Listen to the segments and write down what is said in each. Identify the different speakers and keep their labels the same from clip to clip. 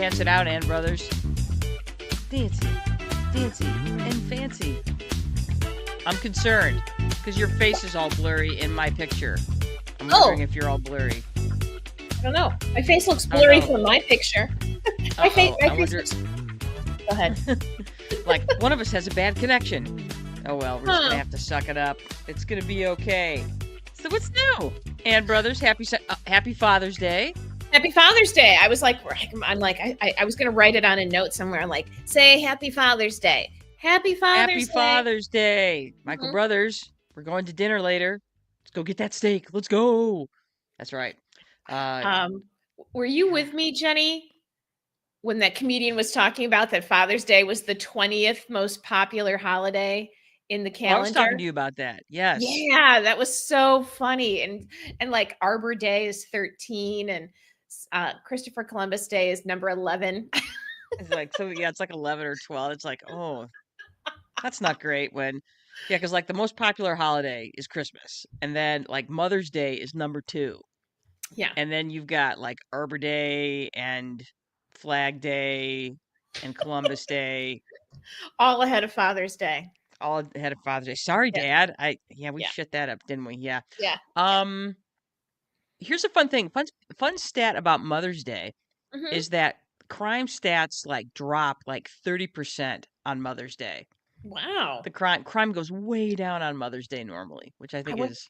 Speaker 1: Dance it out, and brothers. Dancy, dancy, and fancy. I'm concerned because your face is all blurry in my picture. I'm wondering if you're all blurry.
Speaker 2: I don't know. My face looks blurry from my picture. My face looks... Go ahead.
Speaker 1: Like, one of us has a bad connection. Oh, well, we're just going to have to suck it up. It's going to be okay. So what's new? And brothers, happy Father's Day.
Speaker 2: Happy Father's Day. I was like, I was going to write it on a note somewhere. Like, say Happy Father's Day. Happy
Speaker 1: Father's Day. Michael Brothers, we're going to dinner later. Let's go get that steak. Let's go. That's right.
Speaker 2: Were you with me, Jenny, when that comedian was talking about that Father's Day was the 20th most popular holiday in the calendar?
Speaker 1: I was talking to you about that. Yes.
Speaker 2: Yeah, that was so funny. And like Arbor Day is 13 and Christopher Columbus Day is number 11.
Speaker 1: It's like, so yeah, it's like 11 or 12. It's like, oh, that's not great because like the most popular holiday is Christmas. And then like Mother's Day is number 2.
Speaker 2: Yeah.
Speaker 1: And then you've got like Arbor Day and Flag Day and Columbus Day.
Speaker 2: All ahead of Father's Day.
Speaker 1: All ahead of Father's Day. Sorry, Dad. We shut that up, didn't we? Yeah.
Speaker 2: Yeah.
Speaker 1: Here's a fun thing. Fun stat about Mother's Day is that crime stats like drop like 30% on Mother's Day.
Speaker 2: Wow.
Speaker 1: The crime goes way down on Mother's Day normally, which I think is...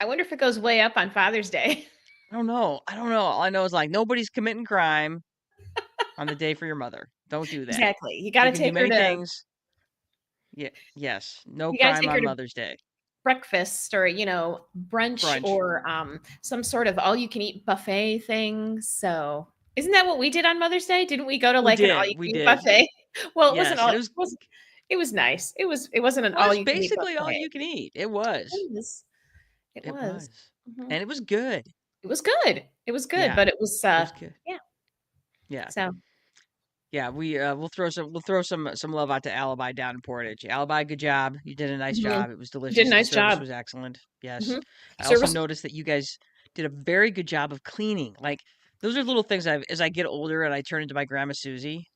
Speaker 2: I wonder if it goes way up on Father's Day.
Speaker 1: I don't know. All I know is like nobody's committing crime on the day for your mother. Don't do that.
Speaker 2: Exactly. You got to take her to
Speaker 1: things. Yeah. Yes. No crime on Mother's Day.
Speaker 2: Breakfast or brunch or some sort of all-you-can-eat buffet thing. So isn't that what we did on Mother's Day? Didn't we go to an all-you-can-eat buffet? Well, it wasn't all. It was nice. It wasn't an all-you-can-eat.
Speaker 1: Basically all you can eat. It was.
Speaker 2: It was.
Speaker 1: And it was good.
Speaker 2: It was good. Yeah. But it was good. Yeah.
Speaker 1: Yeah.
Speaker 2: So
Speaker 1: yeah, we'll throw some love out to Alibi down in Portage. Alibi, good job. You did a nice job. It was delicious.
Speaker 2: You did a nice
Speaker 1: job.
Speaker 2: Service
Speaker 1: was excellent. Yes. I also noticed that you guys did a very good job of cleaning. Like those are little things as I get older and I turn into my grandma Susie.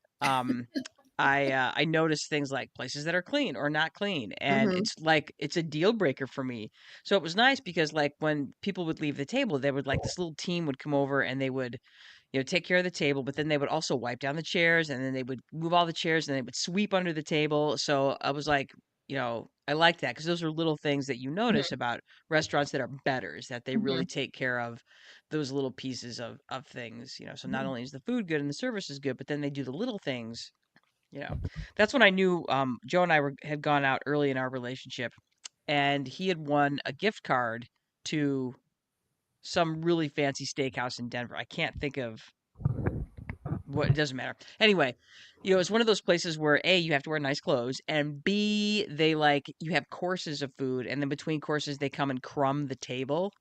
Speaker 1: I notice things like places that are clean or not clean, and it's a deal breaker for me. So it was nice because like when people would leave the table, they would like this little team would come over and they would take care of the table, but then they would also wipe down the chairs and then they would move all the chairs and they would sweep under the table. So I was like, I like that because those are little things that you notice about restaurants that are better, is that they really take care of those little pieces of things, so not only is the food good and the service is good, but then they do the little things. That's when I knew Joe and I had gone out early in our relationship, and he had won a gift card to some really fancy steakhouse in Denver. I can't think of what. It doesn't matter. Anyway, it's one of those places where A, you have to wear nice clothes, and B, they you have courses of food, and then between courses they come and crumb the table.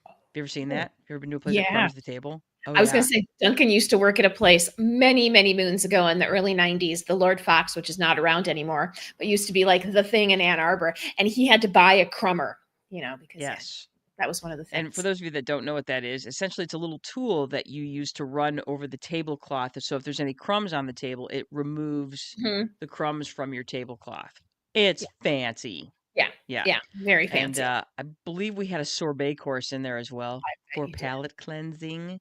Speaker 1: Have you ever seen that? Have you ever been to a place that crumbs the table?
Speaker 2: Oh, I was going to say, Duncan used to work at a place many, many moons ago in the early 90s, the Lord Fox, which is not around anymore, but used to be like the thing in Ann Arbor. And he had to buy a crummer, because that was one of the things.
Speaker 1: And for those of you that don't know what that is, essentially it's a little tool that you use to run over the tablecloth. So if there's any crumbs on the table, it removes the crumbs from your tablecloth. It's fancy.
Speaker 2: Yeah. Very fancy.
Speaker 1: And I believe we had a sorbet course in there as well for palate cleansing.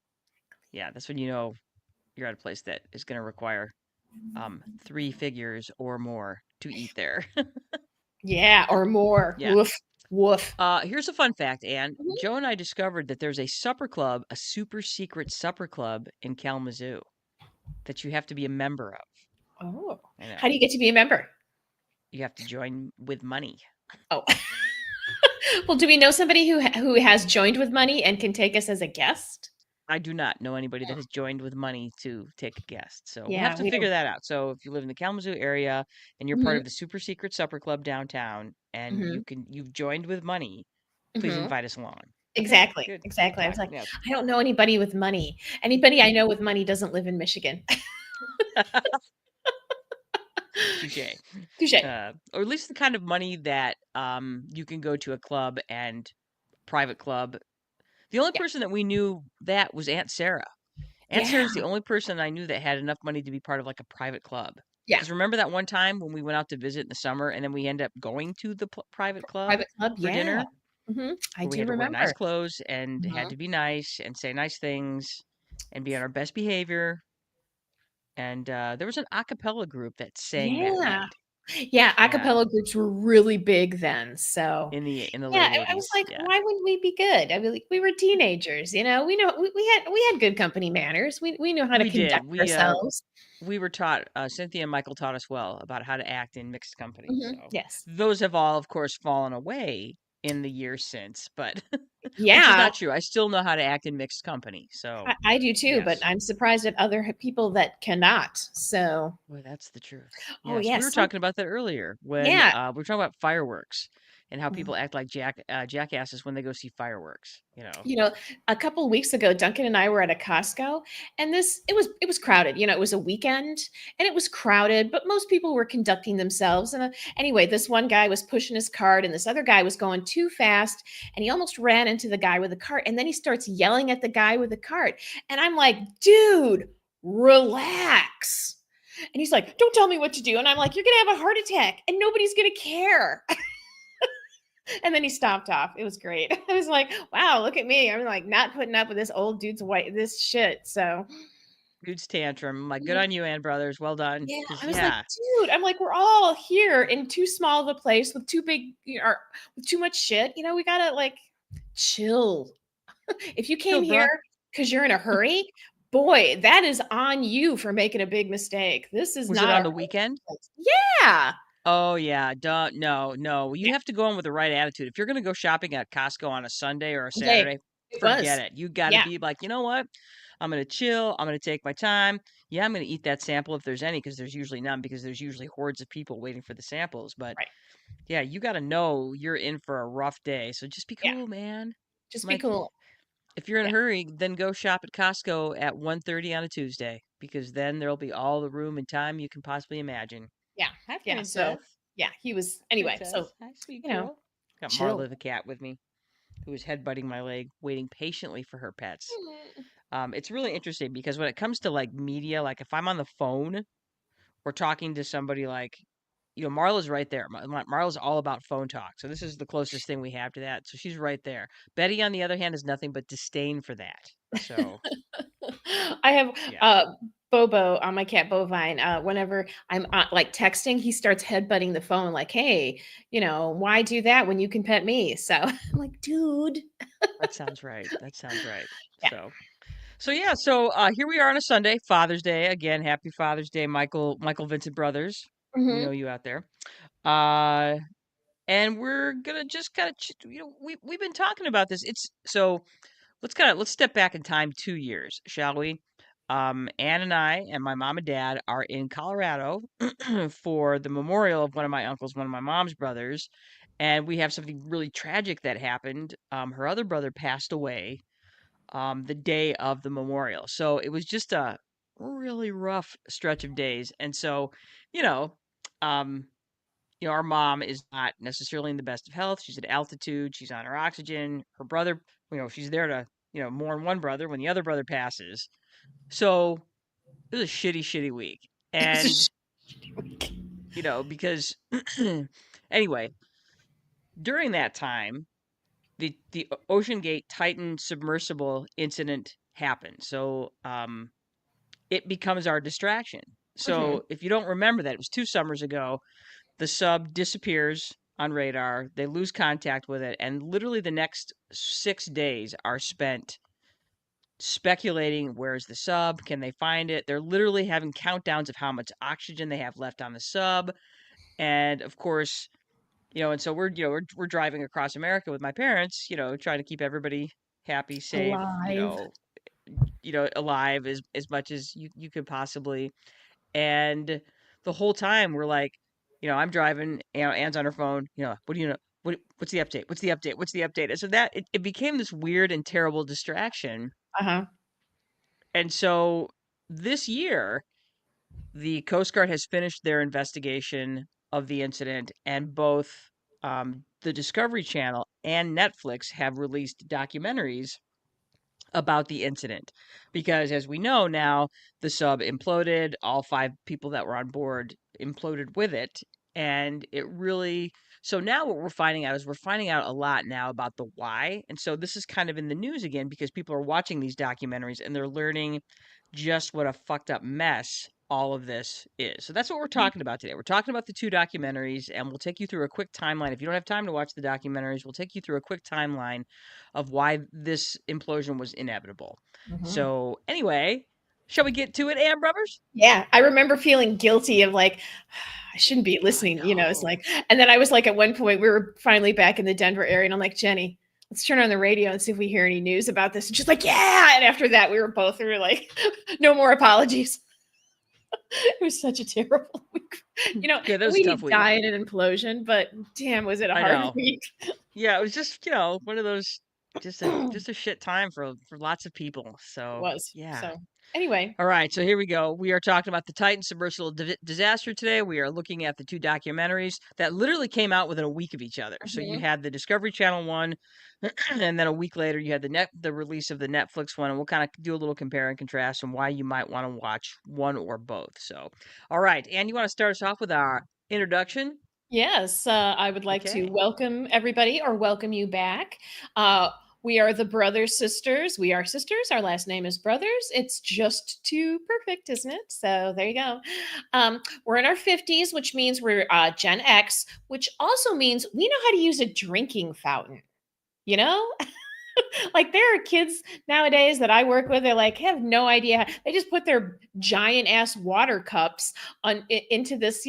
Speaker 1: Yeah, that's when you're at a place that is going to require 3 figures or more to eat there.
Speaker 2: Yeah, or more. Yeah. Woof.
Speaker 1: Here's a fun fact, Anne. Joe and I discovered that there's a supper club, a super secret supper club in Kalamazoo that you have to be a member of.
Speaker 2: Oh. How do you get to be a member?
Speaker 1: You have to join with money.
Speaker 2: Oh. Well, do we know somebody who has joined with money and can take us as a guest?
Speaker 1: I do not know anybody that has joined with money to take a guest. So we'll have to figure that out. So if you live in the Kalamazoo area and you're part of the super secret supper club downtown and you've joined with money, please invite us along.
Speaker 2: Exactly. Okay, exactly. I was like, I don't know anybody with money. Anybody I know with money doesn't live in Michigan. Touche.
Speaker 1: Or at least the kind of money that you can go to a club and private club. The only person that we knew that was Aunt Sarah. Aunt
Speaker 2: Yeah.
Speaker 1: Sarah's the only person I knew that had enough money to be part of like a private club.
Speaker 2: Yeah.
Speaker 1: Because remember that one time when we went out to visit in the summer and then we ended up going to the private club
Speaker 2: Private club,
Speaker 1: for
Speaker 2: yeah.
Speaker 1: dinner
Speaker 2: I
Speaker 1: where we
Speaker 2: do
Speaker 1: had to wear nice
Speaker 2: remember.
Speaker 1: clothes and had
Speaker 2: Mhm.
Speaker 1: to be nice and say nice things and be on our best behavior. And there was an a cappella group that sang that
Speaker 2: Yeah.
Speaker 1: night.
Speaker 2: Yeah,
Speaker 1: Yeah,
Speaker 2: acapella groups were really big then, so
Speaker 1: in the
Speaker 2: yeah,
Speaker 1: late
Speaker 2: I was
Speaker 1: 80s.
Speaker 2: like,
Speaker 1: Yeah.
Speaker 2: "Why wouldn't we be good?" I mean, like, we were teenagers, you know? We had good company manners. We knew how to
Speaker 1: We did.
Speaker 2: conduct ourselves.
Speaker 1: We were taught, Cynthia and Michael taught us well about how to act in mixed company.
Speaker 2: Mhm,
Speaker 1: So
Speaker 2: yes.
Speaker 1: those have all, of course, fallen away in the years since, but which is
Speaker 2: Yeah,
Speaker 1: not true. I still know how to act in mixed company. So
Speaker 2: I do too, but
Speaker 1: yes,
Speaker 2: I'm surprised at other people that cannot, so
Speaker 1: boy, that's the truth.
Speaker 2: oh,
Speaker 1: Yes, we
Speaker 2: yes,
Speaker 1: were talking about that earlier when
Speaker 2: yeah.
Speaker 1: we were talking about fireworks and how people act like jackasses when they go see fireworks. You know,
Speaker 2: You know, a couple of weeks ago, Duncan and I were at a Costco, and it was crowded. You know, it was a weekend, and it was crowded, but most people were conducting themselves. And anyway, this one guy was pushing his cart, and this other guy was going too fast, and he almost ran into the guy with the cart. And then he starts yelling at the guy with the cart, and I'm like, "Dude, relax." And he's like, "Don't tell me what to do." And I'm like, "You're gonna have a heart attack, and nobody's gonna care." And then he stopped off. It was great. I was like, wow, look at me. I'm like not putting up with this old dude's white this shit. So
Speaker 1: dude's tantrum. I'm like, good
Speaker 2: mhm.
Speaker 1: on you, Ann Brothers. Well done.
Speaker 2: Yeah,
Speaker 1: Because
Speaker 2: I was like,
Speaker 1: yeah,
Speaker 2: dude, I'm like, we're all here in too small of a place with too big, you know, or with too much shit. You know, we gotta like chill. If you came
Speaker 1: chill,
Speaker 2: here
Speaker 1: bruh.
Speaker 2: because you're in a hurry, boy, that is on you for making a big mistake. This is
Speaker 1: Was it
Speaker 2: not a
Speaker 1: on the
Speaker 2: hurry
Speaker 1: weekend?
Speaker 2: place. Yeah.
Speaker 1: Oh yeah, duh, no, no.
Speaker 2: Yeah.
Speaker 1: You have to go in with the right attitude. If you're gonna go shopping at Costco on a Sunday or a
Speaker 2: Okay.
Speaker 1: Saturday,
Speaker 2: It
Speaker 1: forget
Speaker 2: was.
Speaker 1: it. You got to
Speaker 2: Yeah.
Speaker 1: be like, you know what? I'm gonna chill. I'm gonna take my time. Yeah, I'm gonna eat that sample if there's any, because there's usually none, because there's usually hordes of people waiting for the samples. But
Speaker 2: Right.
Speaker 1: yeah, you got to know you're in for a rough day. So just be
Speaker 2: Yeah.
Speaker 1: cool, man.
Speaker 2: Just
Speaker 1: I'm
Speaker 2: be
Speaker 1: like,
Speaker 2: cool.
Speaker 1: if you're in a
Speaker 2: Yeah.
Speaker 1: hurry, then go shop at Costco at 1:30 on a Tuesday, because then there'll be all the room and time you can possibly imagine.
Speaker 2: Yeah.
Speaker 1: Hi,
Speaker 2: Yeah. So
Speaker 1: princess.
Speaker 2: yeah, he was anyway. So
Speaker 1: Princess. Hi, sweet
Speaker 2: you know,
Speaker 1: girl. Got
Speaker 2: chill.
Speaker 1: Marla the cat with me, who is headbutting my leg, waiting patiently for her pets.
Speaker 2: Mm.
Speaker 1: It's really interesting because when it comes to like media, like if I'm on the phone or talking to somebody like, Marla's right there. Marla's all about phone talk. So this is the closest thing we have to that. So she's right there. Betty, on the other hand, has nothing but disdain for that. So
Speaker 2: I have
Speaker 1: yeah.
Speaker 2: uh Bobo on my cat Bovine. Whenever I'm like texting, he starts headbutting the phone, like, "Hey, you know, why do that when you can pet me?" So I'm like, "Dude,
Speaker 1: That sounds right. That sounds right.
Speaker 2: yeah,
Speaker 1: So yeah, so here we are on a Sunday, Father's Day. Again, happy Father's Day, Michael Vincent Brothers. We know
Speaker 2: hmm
Speaker 1: you out there. Uh and we're gonna just kind of we've been talking about this. It's so let's step back in time 2 years, shall we? Ann and I and my mom and dad are in Colorado for the memorial of one of my uncles, one of my mom's brothers, and we have something really tragic that happened. Her other brother passed away the day of the memorial, so it was just a really rough stretch of days. And so, you know, um, our mom is not necessarily in the best of health. She's at altitude. She's on her oxygen. Her brother, she's there to, mourn one brother when the other brother passes. So it was a shitty, shitty week.
Speaker 2: it was a
Speaker 1: And,
Speaker 2: shitty week."
Speaker 1: because anyway, during that time, the Oceangate Titan submersible incident happened. So it becomes our distraction.
Speaker 2: Mhm.
Speaker 1: So if you don't remember that, it was 2 summers ago. The sub disappears on radar. They lose contact with it, and literally the next 6 days are spent speculating, where's the sub? Can they find it? They're literally having countdowns of how much oxygen they have left on the sub. And of course, and so we're driving across America with my parents, trying to keep everybody happy, safe,
Speaker 2: Alive.
Speaker 1: alive as much as you could possibly. And the whole time we're like, I'm driving, Anne's on her phone, what do you know? What's the update? What's the update? What's the update? And so that it became this weird and terrible distraction.
Speaker 2: Uh-huh.
Speaker 1: And so this year, the Coast Guard has finished their investigation of the incident, and both the Discovery Channel and Netflix have released documentaries about the incident, because as we know now, the sub imploded. All 5 people that were on board imploded with it, and it really. So now what we're finding out is we're finding out a lot now about the why, and so this is kind of in the news again because people are watching these documentaries and they're learning just what a fucked up mess all of this is. So that's what we're talking about today. We're talking about the 2 documentaries, and we'll take you through a quick timeline. If you don't have time to watch the documentaries, we'll take you through a quick timeline of why this implosion was inevitable.
Speaker 2: Mhm.
Speaker 1: So, anyway, shall we get to it, Am Brothers?
Speaker 2: Yeah, I remember feeling guilty of like, I shouldn't be
Speaker 1: I
Speaker 2: listening, it's
Speaker 1: know.
Speaker 2: like, and then I was like, at one point, we were finally back in the Denver area, and I'm like, Jenny, let's turn on the radio and see if we hear any news about this. And she's like, yeah. And after that, we were like, no more apologies. It was such a terrible week.
Speaker 1: Yeah, that was a
Speaker 2: We
Speaker 1: tough
Speaker 2: didn't
Speaker 1: week.
Speaker 2: die in an implosion, but damn, was it a
Speaker 1: I
Speaker 2: hard
Speaker 1: know.
Speaker 2: week.
Speaker 1: Yeah, it was just, one of those just a shit time for lots of people.
Speaker 2: It
Speaker 1: So,
Speaker 2: was.
Speaker 1: yeah.
Speaker 2: So anyway.
Speaker 1: All right, so here we go. We are talking about the Titan submersible disaster today. We are looking at the 2 documentaries that literally came out within a week of each other. So you
Speaker 2: Mhm.
Speaker 1: had the Discovery Channel one, and then a week later you had the release of the Netflix one, and we'll kind of do a little compare and contrast and why you might want to watch one or both. So, all right, and you want to start us off with our introduction?
Speaker 2: Yes, I would like to
Speaker 1: Okay.
Speaker 2: welcome everybody or welcome you back. Uh, we are the Brothers Sisters. We are sisters. Our last name is Brothers. It's just too perfect, isn't it? So there you go. We're in our 50s, which means we're Gen X, which also means we know how to use a drinking fountain. You know, like there are kids nowadays that I work with. They're like have no idea. They just put their giant ass water cups into this,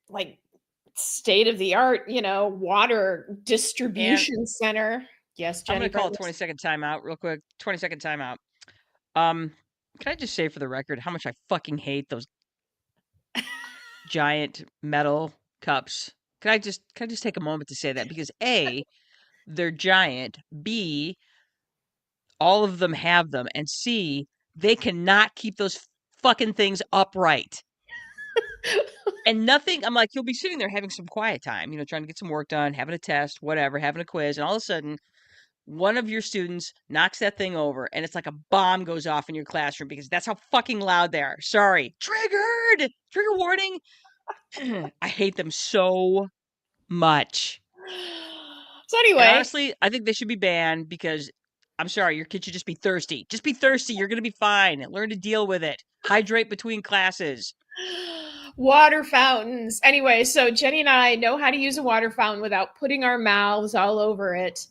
Speaker 2: like state of the art, water
Speaker 1: And
Speaker 2: distribution center. Yes,
Speaker 1: I'm
Speaker 2: Jenny
Speaker 1: going to call a
Speaker 2: Brothers.
Speaker 1: 20-second timeout real quick. 20-second timeout. Um, can I just say for the record how much I fucking hate those giant metal cups? Can I just take a moment to say that because A, they're giant, B, all of them have them, and C, they cannot keep those fucking things upright. And nothing, I'm like, you'll be sitting there having some quiet time, trying to get some work done, having a test, whatever, having a quiz, and all of a sudden one of your students knocks that thing over and it's like a bomb goes off in your classroom because that's how fucking loud they are. Sorry. Triggered. Trigger warning. I hate them so much.
Speaker 2: So
Speaker 1: And
Speaker 2: anyway,
Speaker 1: honestly, I think they should be banned because I'm sorry, your kid should just be thirsty. Just be thirsty. You're going to be fine. Learn to deal with it. Hydrate between classes.
Speaker 2: water fountains. Anyway, so Jenny and I know how to use a water fountain without putting our mouths all over it.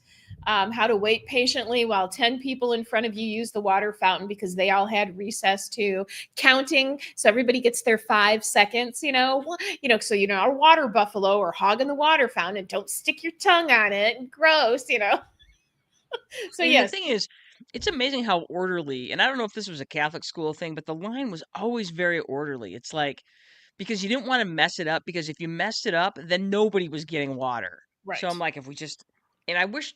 Speaker 2: How to wait patiently while 10 people in front of you use the water fountain because they all had recess too. Counting so everybody gets their 5 seconds, so our water buffalo or hogging the water fountain and don't stick your tongue on it. Gross. So
Speaker 1: And the
Speaker 2: yes,
Speaker 1: thing is, it's amazing how orderly, and I don't know if this was a Catholic school thing, but the line was always very orderly. It's like, because you didn't want to mess it up, because if you messed it up, then nobody was getting water. So I'm
Speaker 2: right.
Speaker 1: like, if we just, and I wish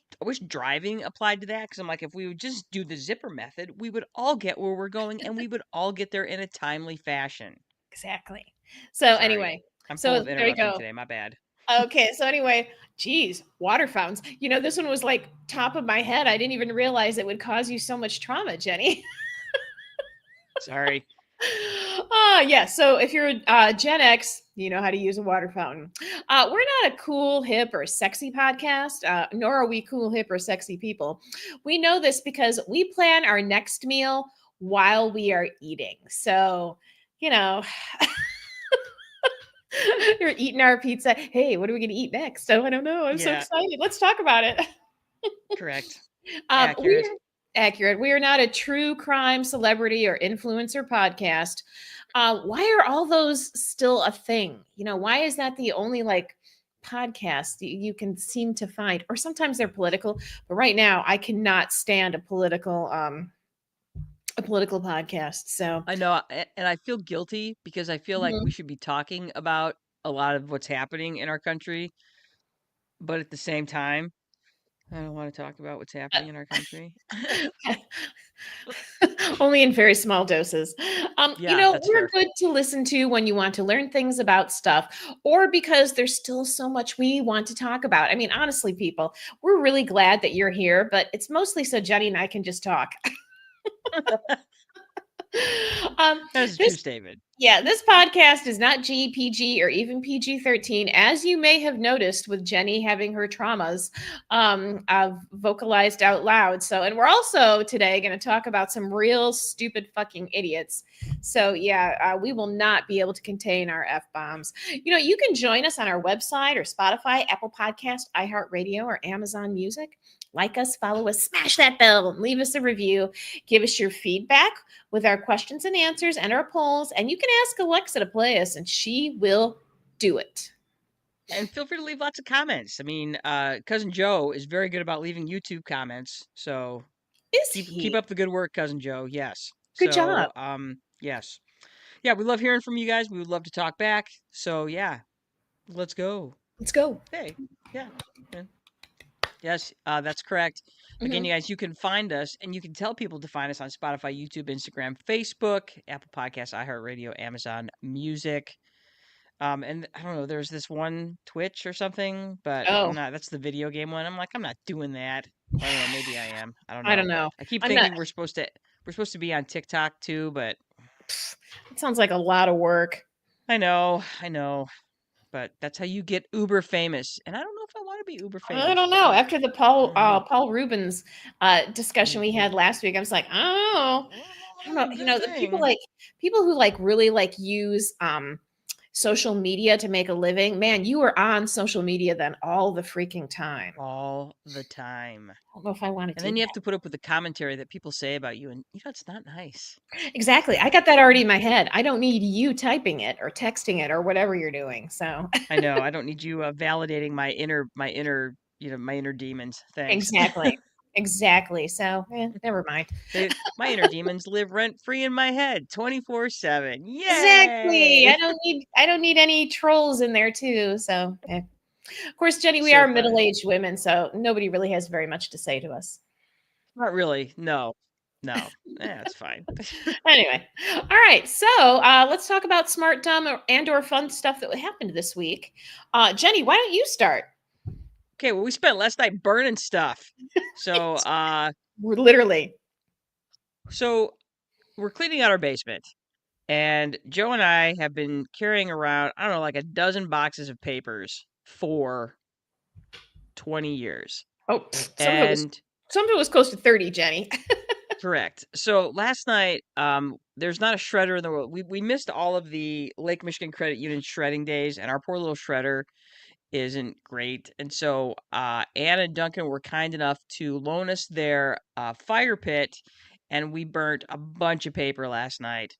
Speaker 1: driving applied to that, because I'm like, if we would just do the zipper method, we would all get where we're going, and we would all get there in a timely fashion.
Speaker 2: Exactly. So
Speaker 1: Sorry,
Speaker 2: anyway,
Speaker 1: I'm full
Speaker 2: so
Speaker 1: of
Speaker 2: there you
Speaker 1: interrupting
Speaker 2: go.
Speaker 1: today. My bad.
Speaker 2: Okay, so anyway, geez, water fountains. This one was like top of my head. I didn't even realize it would cause you so much trauma, Jenny.
Speaker 1: Sorry.
Speaker 2: Yeah. So if you're Gen X, you know how to use a water fountain. We're not a cool, hip, or sexy podcast, nor are we cool, hip, or sexy people. We know this because we plan our next meal while we are eating. So, you know, you're eating our pizza. Hey, what are we going to eat next? Oh, I don't know. I'm so
Speaker 1: Yeah,
Speaker 2: excited. Let's talk about it.
Speaker 1: correct.
Speaker 2: We
Speaker 1: Accurate.
Speaker 2: are accurate. We are not a true crime, celebrity, or influencer podcast. Why are all those still a thing? Why is that the only podcast you can seem to find? Or sometimes they're political, but right now I cannot stand a political podcast. So
Speaker 1: I know, and I feel guilty because I feel like we
Speaker 2: mhm.
Speaker 1: should be talking about a lot of what's happening in our country, but at the same time, I don't want to talk about what's happening in our country.
Speaker 2: Only in very small doses.
Speaker 1: Yeah, that's
Speaker 2: We're
Speaker 1: fair.
Speaker 2: good to listen to when you want to learn things about stuff or because there's still so much we want to talk about. I mean, honestly, people, we're really glad that you're here, but it's mostly so Jenny and I can just talk. um,
Speaker 1: That is a true
Speaker 2: this
Speaker 1: statement.
Speaker 2: Yeah, this podcast is not GPG or even PG-13, as you may have noticed with Jenny having her traumas vocalized out loud. So, and we're also today going to talk about some real stupid fucking idiots. So, yeah, we will not be able to contain our F bombs. You can join us on our website or Spotify, Apple Podcast, iHeartRadio, or Amazon Music. Like us, follow us, smash that bell, leave us a review, give us your feedback with our questions and answers and our polls. And you can ask Alexa to play us, and she will do it.
Speaker 1: And feel free to leave lots of comments. I mean, Cousin Joe is very good about leaving YouTube comments. So
Speaker 2: Is
Speaker 1: keep
Speaker 2: he?
Speaker 1: up the good work, Cousin Joe. Yes.
Speaker 2: Good job.
Speaker 1: So yes. Yeah, we love hearing from you guys. We would love to talk back. So yeah, let's go.
Speaker 2: Let's go.
Speaker 1: Hey, yeah. Yeah. Yes, that's correct. Again,
Speaker 2: Mm-hmm.
Speaker 1: you guys, you can find us and you can tell people to find us on Spotify, YouTube, Instagram, Facebook, Apple Podcasts, iHeartRadio, Amazon Music. And I don't know, there's this one Twitch or something, but I'm
Speaker 2: Oh,
Speaker 1: not, that's the video game one. I'm like, I'm not doing that. Or I don't know, maybe I am. I don't
Speaker 2: I don't
Speaker 1: know.
Speaker 2: know.
Speaker 1: I keep
Speaker 2: I'm not.
Speaker 1: thinking we're supposed to be on TikTok too, but
Speaker 2: It sounds like a lot of work.
Speaker 1: I know, but that's how you get uber famous. And I don't know if I want to be uber
Speaker 2: I
Speaker 1: famous.
Speaker 2: don't know.
Speaker 1: Hmm,
Speaker 2: After the
Speaker 1: I
Speaker 2: Paul
Speaker 1: don't know.
Speaker 2: Paul Rubens discussion we had last week, I was like, oh,
Speaker 1: I don't know
Speaker 2: I don't
Speaker 1: if
Speaker 2: know.
Speaker 1: that's a good
Speaker 2: The people
Speaker 1: thing.
Speaker 2: people who really use social media to make a living. Man, you were on social media then all the freaking time.
Speaker 1: All the time.
Speaker 2: I don't know if I want
Speaker 1: And
Speaker 2: to
Speaker 1: then
Speaker 2: do
Speaker 1: you have
Speaker 2: that.
Speaker 1: to put up with the commentary that people say about you, and it's not nice.
Speaker 2: Exactly. I
Speaker 1: So
Speaker 2: got that already in my head. I don't need you typing it or texting it or whatever you're doing. So
Speaker 1: I know I don't need you validating my inner demons. Thanks.
Speaker 2: exactly. Exactly. So never mind.
Speaker 1: My inner demons live rent free in my head, 24/7.
Speaker 2: Exactly.
Speaker 1: Yay!
Speaker 2: I don't need any trolls in there too. So of course, Jenny, we
Speaker 1: So
Speaker 2: are
Speaker 1: funny.
Speaker 2: middle-aged women, so nobody really has very much to say to us.
Speaker 1: Not really. No, no. It's fine.
Speaker 2: Anyway, all right. So let's talk about smart, dumb, and/or fun stuff that happened this week. Jenny, why don't you start?
Speaker 1: Okay, well, we spent last night burning stuff. So,
Speaker 2: Literally.
Speaker 1: so we're cleaning out our basement. And Joe and I have been carrying around, I don't know, like a dozen boxes of papers for 20 years.
Speaker 2: Oh,
Speaker 1: And
Speaker 2: some of it was close to 30, Jenny.
Speaker 1: correct. So last night, there's not a shredder in the world. We missed all of the Lake Michigan Credit Union shredding days, and our poor little shredder isn't great. And so Ann and Duncan were kind enough to loan us their fire pit, and we burnt a bunch of paper last night.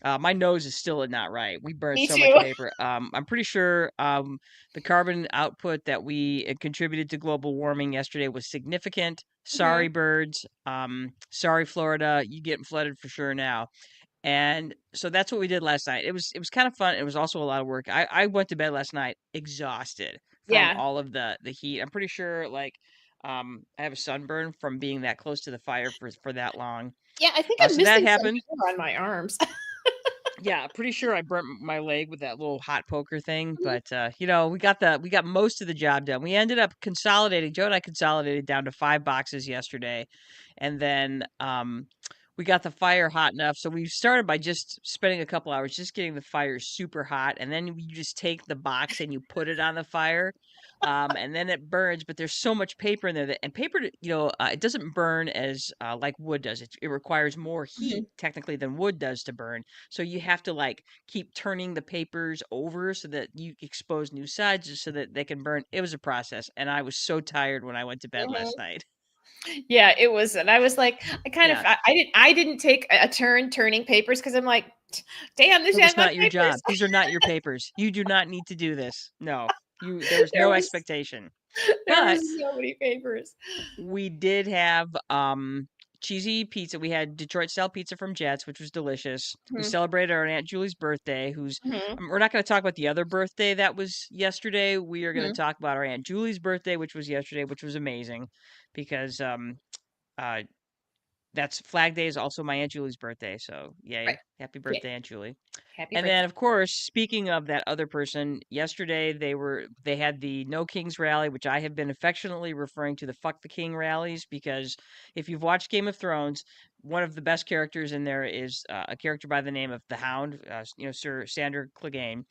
Speaker 1: My nose is still not right. We burned
Speaker 2: Me
Speaker 1: so much
Speaker 2: too.
Speaker 1: paper. I'm pretty sure the carbon output that we contributed to global warming yesterday was significant. Sorry,
Speaker 2: Mhm.
Speaker 1: birds. Sorry, Florida. You getting flooded for sure now. And so that's what we did last night. It was kind of fun. It was also a lot of work. I went to bed last night exhausted from
Speaker 2: Yeah.
Speaker 1: all of the heat. I'm pretty sure like I have a sunburn from being that close to the fire for that long.
Speaker 2: Yeah, I think I'm
Speaker 1: So that
Speaker 2: missing some
Speaker 1: happened.
Speaker 2: hair on my arms.
Speaker 1: Yeah, pretty sure I burnt my leg with that little hot poker thing,
Speaker 2: Mhm.
Speaker 1: but we got most of the job done. We ended up consolidating. Joe and I consolidated down to 5 boxes yesterday, and then we got the fire hot enough. So we started by just spending a couple hours just getting the fire super hot, and then you just take the box and you put it on the fire, and then it burns. But there's so much paper in there and paper, it doesn't burn as like wood does. It requires more heat
Speaker 2: Mhm.
Speaker 1: technically than wood does to burn. So you have to like keep turning the papers over so that you expose new sides so that they can burn. It was a process, and I was so tired when I went to bed
Speaker 2: Mhm.
Speaker 1: last night.
Speaker 2: Yeah, it was, and I was like,
Speaker 1: Yeah,
Speaker 2: I didn't take a turn turning papers because I'm like, damn, this
Speaker 1: it
Speaker 2: is
Speaker 1: was
Speaker 2: my
Speaker 1: not your
Speaker 2: papers.
Speaker 1: job. These are not your papers. You do not need to do this. No, there was
Speaker 2: There
Speaker 1: no
Speaker 2: was
Speaker 1: expectation.
Speaker 2: there was
Speaker 1: But
Speaker 2: so many papers.
Speaker 1: we did have cheesy pizza. We had Detroit style pizza from Jets, which was delicious. We
Speaker 2: Mhm.
Speaker 1: celebrated our Aunt Julie's birthday, who's
Speaker 2: Mhm.
Speaker 1: we're not going to talk about the other birthday that was yesterday. We are going to
Speaker 2: Mhm.
Speaker 1: talk about our Aunt Julie's birthday, which was yesterday, which was amazing because uh that's Flag Day is also my Aunt Julie's birthday. So
Speaker 2: Right.
Speaker 1: yay, happy
Speaker 2: Yeah.
Speaker 1: birthday, Aunt Julie.
Speaker 2: Happy
Speaker 1: And then,
Speaker 2: birthday.
Speaker 1: of course, speaking of that other person, yesterday they had the No Kings rally, which I have been affectionately referring to the Fuck the King rallies, because if you've watched Game of Thrones, one of the best characters in there is a character by the name of the Hound, Sir Sandor Clegane,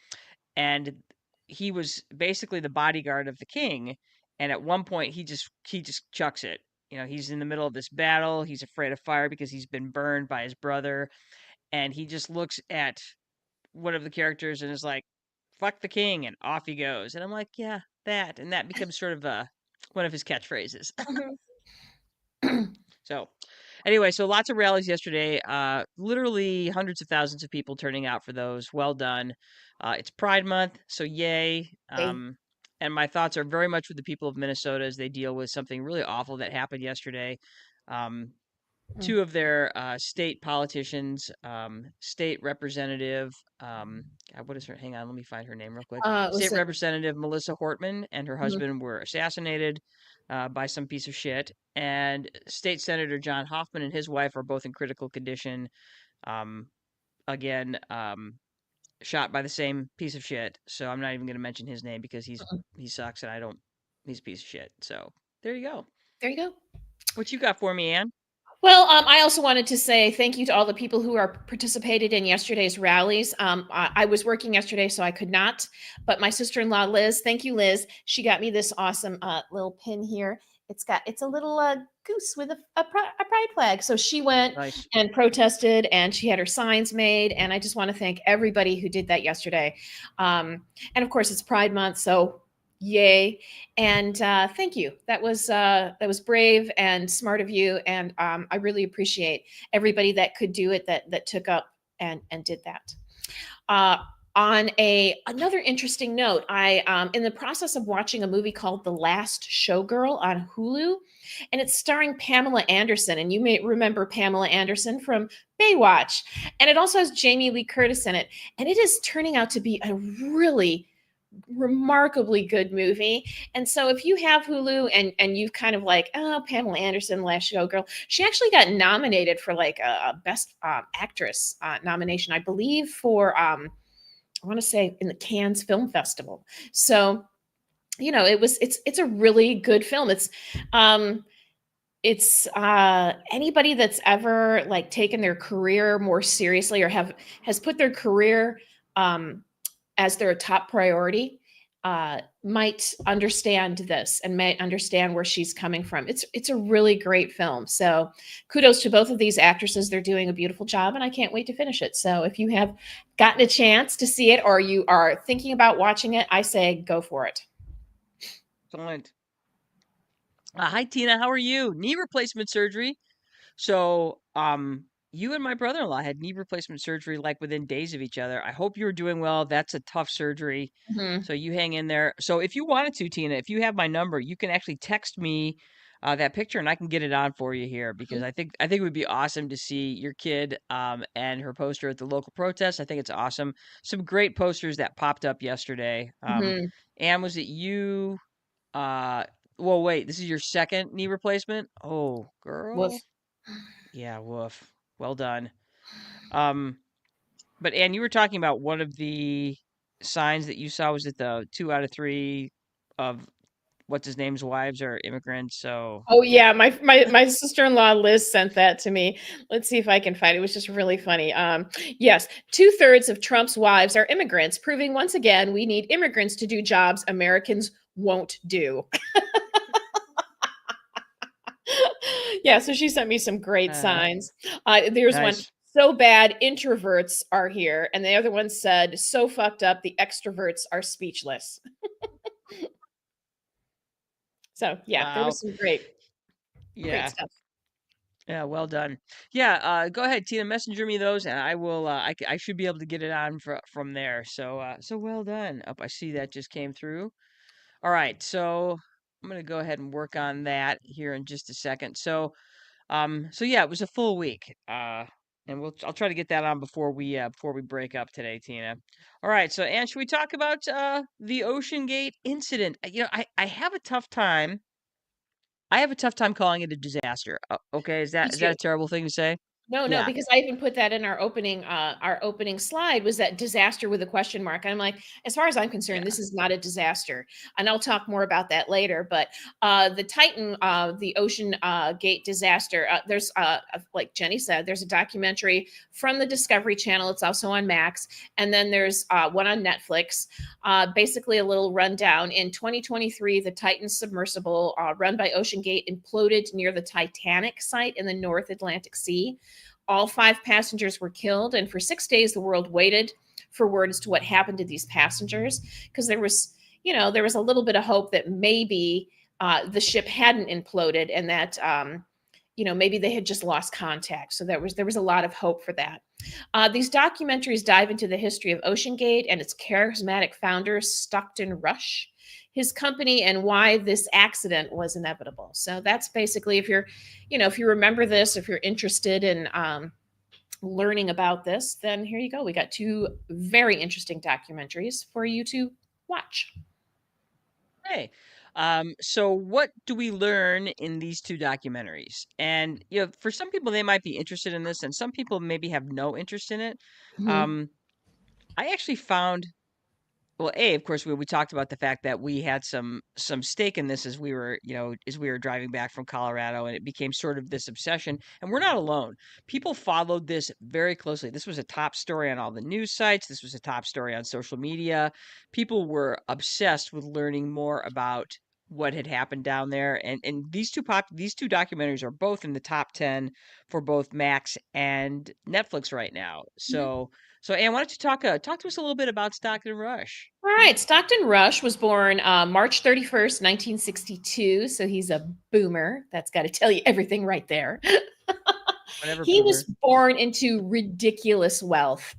Speaker 1: and he was basically the bodyguard of the king. And at one point, he just chucks it. He's in the middle of this battle. He's afraid of fire because he's been burned by his brother, and he just looks at one of the characters and is like, "Fuck the king," and off he goes. And I'm like, yeah, that, and that becomes sort of one of his catchphrases.
Speaker 2: Mhm.
Speaker 1: So anyway, so lots of rallies yesterday. Literally hundreds of thousands of people turning out for those. Well done. It's Pride Month, so yay.
Speaker 2: Hey.
Speaker 1: And my thoughts are very much with the people of Minnesota as they deal with something really awful that happened yesterday. Um,
Speaker 2: Mm.
Speaker 1: Two of their state politicians, state representative, what is her? Hang on, let me find her name real quick. State
Speaker 2: Was it?
Speaker 1: Representative Melissa Hortman and her
Speaker 2: Mhm.
Speaker 1: husband were assassinated by some piece of shit. And State Senator John Hoffman and his wife are both in critical condition. Um, again, shot by the same piece of shit. So I'm not even going to mention his name because
Speaker 2: Mhm.
Speaker 1: he sucks and I don't. He's a piece of shit. So there you go.
Speaker 2: There you go.
Speaker 1: What you got for me, Ann?
Speaker 2: Well, I also wanted to say thank you to all the people who are participated in yesterday's rallies. I was working yesterday, so I could not. But my sister-in-law, Liz, thank you, Liz. She got me this awesome little pin here. It's a little goose with a pride flag. So she went
Speaker 1: Nice.
Speaker 2: and protested, and she had her signs made. And I just want to thank everybody who did that yesterday. And of course, it's Pride Month, so yay. And thank you. That was brave and smart of you, and I really appreciate everybody that could do it, that took up and did that. uh, on another interesting note, I in the process of watching a movie called The Last Showgirl on Hulu, and it's starring Pamela Anderson, and you may remember Pamela Anderson from Baywatch, and it also has Jamie Lee Curtis in it, and it is turning out to be a really remarkably good movie. And so if you have Hulu and you've kind of like, oh, Pamela Anderson, Last Showgirl, she actually got nominated for like a best actress nomination, I believe, for I want to say in the Cannes Film Festival. So it's a really good film. It's anybody that's ever like taken their career more seriously or has put their career as their top priority might understand this and might understand where she's coming from. It's a really great film. So kudos to both of these actresses. They're doing a beautiful job, and I can't wait to finish it. So if you have gotten a chance to see it or you are thinking about watching it, I say go for it.
Speaker 1: Excellent. Hi, Tina. How are you? Knee replacement surgery. So, you and my brother-in-law had knee replacement surgery like within days of each other. I hope you're doing well. That's a tough surgery.
Speaker 2: Mhm.
Speaker 1: So you hang in there. So if you wanted to, Tina, if you have my number, you can actually text me that picture and I can get it on for you here because I think it would be awesome to see your kid and her poster at the local protest. I think it's awesome. Some great posters that popped up yesterday.
Speaker 2: Mhm.
Speaker 1: And was it you? Uh, well, wait, this is your second knee replacement? Oh, girl.
Speaker 2: Woof.
Speaker 1: Yeah, woof. Well done. Um, but Anne, you were talking about one of the signs that you saw was that the 2 out of 3 of what's his name's wives are immigrants. So
Speaker 2: Oh yeah, my sister-in-law Liz sent that to me. Let's see if I can find it. It was just really funny. Yes, 2/3 of Trump's wives are immigrants, proving once again we need immigrants to do jobs Americans won't do. Yeah, so she sent me some great
Speaker 1: uh,
Speaker 2: signs. There's one,
Speaker 1: nice.
Speaker 2: so bad introverts are here, and the other one said, so fucked up the extroverts are speechless. So yeah, there
Speaker 1: Wow.
Speaker 2: was some great
Speaker 1: Yeah.
Speaker 2: stuff.
Speaker 1: Yeah. Well done. Yeah. Go ahead, Tina. Messenger me those, and I will. I should be able to get it on from there. So well done. Up. I see that just came through. All right. So I'm gonna go ahead and work on that here in just a second. So yeah, it was a full week. And I'll try to get that on before we break up today, Tina. All right, so Anne, should we talk about the Oceangate incident? I have a tough time I have a tough time calling it a disaster. Okay, is
Speaker 2: Me
Speaker 1: that
Speaker 2: too.
Speaker 1: a terrible thing to say?
Speaker 2: No,
Speaker 1: Yeah,
Speaker 2: because I even put that in our opening slide was that disaster with a question mark. And I'm like, as far as I'm concerned,
Speaker 1: yeah.
Speaker 2: this is not a disaster. And I'll talk more about that later. But the Titan, the Ocean Gate disaster, like Jenny said, there's a documentary from the Discovery Channel. It's also on Max. And then there's one on Netflix. Basically, a little rundown. In 2023, the Titan submersible run by Oceangate imploded near the Titanic site in the North Atlantic Sea. All 5 passengers were killed, and for 6 days, the world waited for word as to what happened to these passengers because there was a little bit of hope that maybe the ship hadn't imploded and that maybe they had just lost contact. So there was a lot of hope for that. These documentaries dive into the history of Oceangate and its charismatic founder, Stockton Rush, his company, and why this accident was inevitable. So that's basically, if you remember this, if you're interested in learning about this, then here you go. We got 2 very interesting documentaries for you to watch.
Speaker 1: Hey, so what do we learn in these 2 documentaries? And for some people, they might be interested in this, and some people maybe have no interest in it.
Speaker 2: Mhm.
Speaker 1: Um, I actually found Well, of course, we talked about the fact that we had some stake in this as we were driving back from Colorado, and it became sort of this obsession. And we're not alone. People followed this very closely. This was a top story on all the news sites. This was a top story on social media. People were obsessed with learning more about what had happened down there. And these two documentaries are both in the top 10 for both Max and Netflix right now.
Speaker 2: Mhm.
Speaker 1: So, Ann, why don't you talk to us a little bit about Stockton Rush?
Speaker 2: All right. Stockton Rush was born March 31st, 1962. So he's a boomer. That's got to tell you everything right there.
Speaker 1: Whatever,
Speaker 2: He was
Speaker 1: boomer.
Speaker 2: born into ridiculous wealth.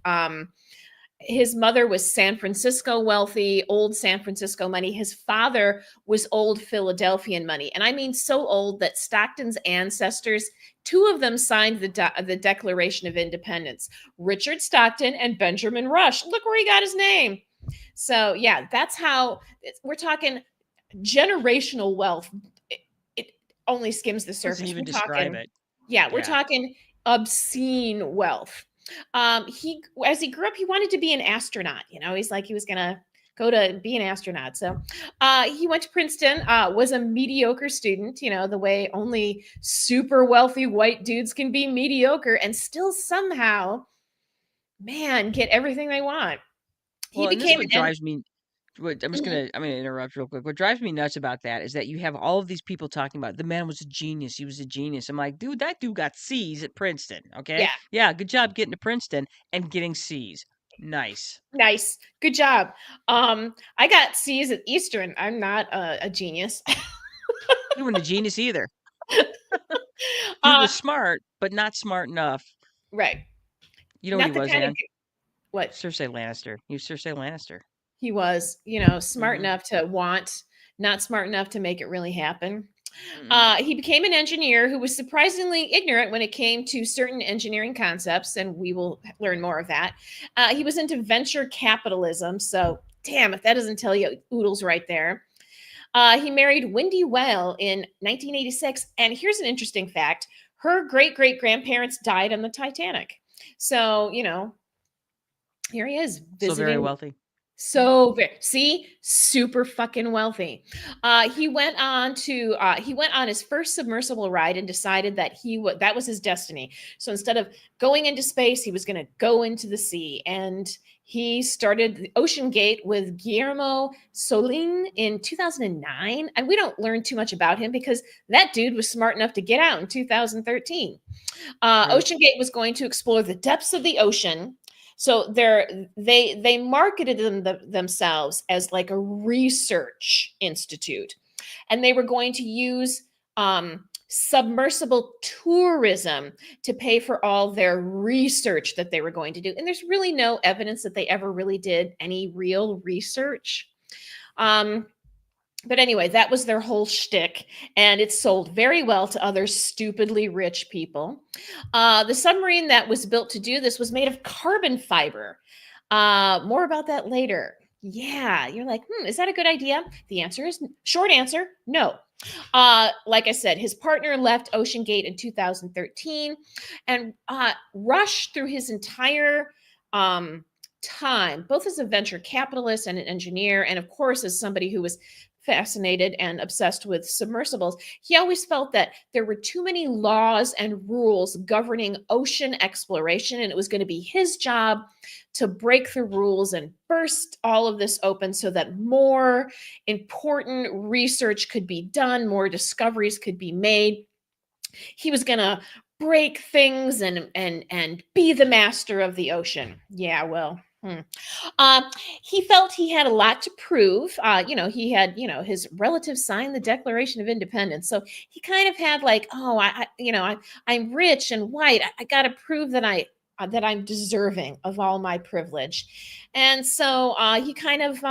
Speaker 2: His mother was San Francisco wealthy, old San Francisco money. His father was old Philadelphian money. And I mean, so old that Stockton's ancestors, 2 of them signed the Declaration of Independence, Richard Stockton and Benjamin Rush. Look where he got his name. So, yeah, that's how we're talking generational wealth. It only skims the
Speaker 1: Doesn't
Speaker 2: surface.
Speaker 1: even describe it.
Speaker 2: We're
Speaker 1: Yeah.
Speaker 2: talking obscene wealth. He as he grew up, he wanted to be an astronaut. He's like he was gonna go to be an astronaut. So he went to Princeton, was a mediocre student, the way only super wealthy white dudes can be mediocre and still somehow, man, get everything they want. He
Speaker 1: Well, and this is
Speaker 2: became
Speaker 1: what
Speaker 2: an
Speaker 1: drives me. I'm gonna interrupt real quick. What drives me nuts about that is that you have all of these people talking about the man was a genius. He was a genius. I'm like, dude, that dude got C's at Princeton. Okay,
Speaker 2: yeah,
Speaker 1: yeah, good job getting to Princeton and getting C's. Nice.
Speaker 2: nice, good job. I got C's at Eastern. I'm not a genius.
Speaker 1: He wasn't a genius either. He
Speaker 2: uh,
Speaker 1: was smart, but not smart enough.
Speaker 2: right.
Speaker 1: You know what he
Speaker 2: Not the
Speaker 1: was,
Speaker 2: kind of
Speaker 1: Ann?
Speaker 2: what
Speaker 1: Cersei Lannister. He was Cersei Lannister.
Speaker 2: he was, smart
Speaker 1: Mm-hmm.
Speaker 2: enough to want, not smart enough to make it really happen.
Speaker 1: Mm-mm.
Speaker 2: He became an engineer who was surprisingly ignorant when it came to certain engineering concepts, and we will learn more of that. He was into venture capitalism, so damn if that doesn't tell you oodles right there. He married Wendy Well in 1986, and here's an interesting fact: her great great grandparents died on the Titanic. So here he is
Speaker 1: So very
Speaker 2: visiting.
Speaker 1: wealthy.
Speaker 2: So see, super fucking wealthy. He went on his first submersible ride and decided that that was his destiny. So instead of going into space, he was going to go into the sea, and he started the Ocean Gate with Guillermo Solin in 2009. And we don't learn too much about him because that dude was smart enough to get out in 2013.
Speaker 1: True.
Speaker 2: Ocean Gate was going to explore the depths of the ocean. So they marketed themselves as like a research institute, and they were going to use submersible tourism to pay for all their research that they were going to do. And there's really no evidence that they ever really did any real research. But anyway, that was their whole shtick, and it sold very well to other stupidly rich people. The submarine that was built to do this was made of carbon fiber. More about that later. Yeah, you're like, is that a good idea? The answer is short answer, no. Like I said, his partner left Oceangate in 2013 and rushed through his entire um, time, both as a venture capitalist and an engineer, and of course, as somebody who was fascinated and obsessed with submersibles. He always felt that there were too many laws and rules governing ocean exploration, and it was going to be his job to break the rules and burst all of this open so that more important research could be done, more discoveries could be made. He was going to break things and be the master of the ocean. Yeah, well, uh, he felt he had a lot to prove. He had, his relatives signed the Declaration of Independence, so he kind of had like, oh, I'm rich and white. I got to prove that I'm deserving of all my privilege, and so he kind of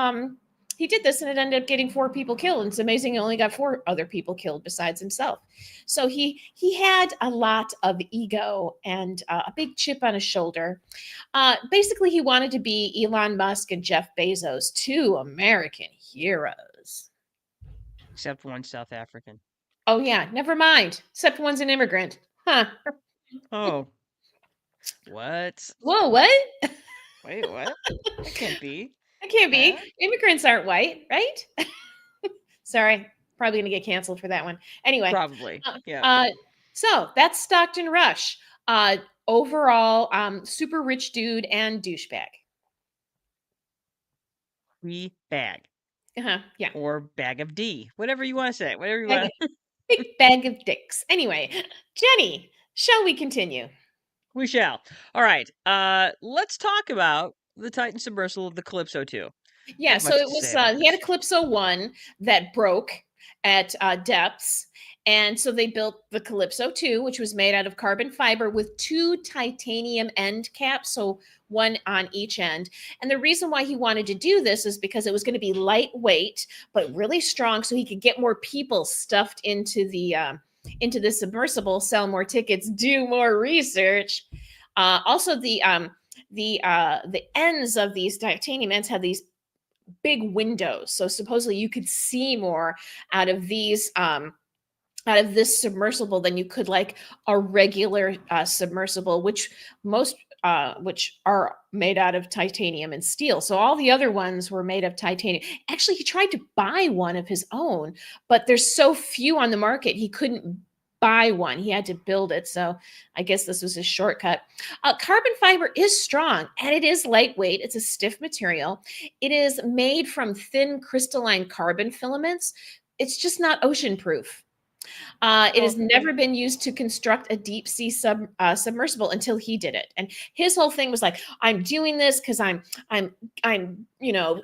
Speaker 2: he did this, and it ended up getting 4 people killed. And it's amazing he only got 4 other people killed besides himself. So he had a lot of ego and a big chip on his shoulder. Basically, he wanted to be Elon Musk and Jeff Bezos, 2 American heroes.
Speaker 1: Except one South African.
Speaker 2: Oh, yeah, never mind. Except one's an immigrant. Huh.
Speaker 1: Oh. What?
Speaker 2: Whoa, what?
Speaker 1: Wait, what? That can't be.
Speaker 2: That can't be. Immigrants aren't white, right? Sorry. Probably going to get canceled for that one. Anyway.
Speaker 1: Probably. Yeah.
Speaker 2: So that's Stockton Rush. Overall, super rich dude and douchebag.
Speaker 1: Bag.
Speaker 2: Yeah.
Speaker 1: Or bag of D. Whatever you want to say. Whatever you want.
Speaker 2: Big bag of dicks. Anyway, Jenny, shall we continue?
Speaker 1: We shall. All right. Let's talk about the Titan submersible, the Calypso 2.
Speaker 2: Yeah, so it was he had a Calypso 1 that broke at depths. And so they built the Calypso 2, which was made out of carbon fiber with 2 titanium end caps, so one on each end. And the reason why he wanted to do this is because it was going to be lightweight, but really strong, so he could get more people stuffed into the submersible, sell more tickets, do more research. Also, the ends of these titanium ends have these big windows, so supposedly you could see more out of these out of this submersible than you could like a regular submersible, which are made out of titanium and steel. So all the other ones were made of titanium. Actually, he tried to buy one of his own, but there's so few on the market, he couldn't buy one. He had to build it. So I guess this was his shortcut. Carbon fiber is strong and it is lightweight. It's a stiff material. It is made from thin crystalline carbon filaments. It's just not ocean proof. It has never been used to construct a deep sea submersible until he did it. And his whole thing was like, I'm doing this because I'm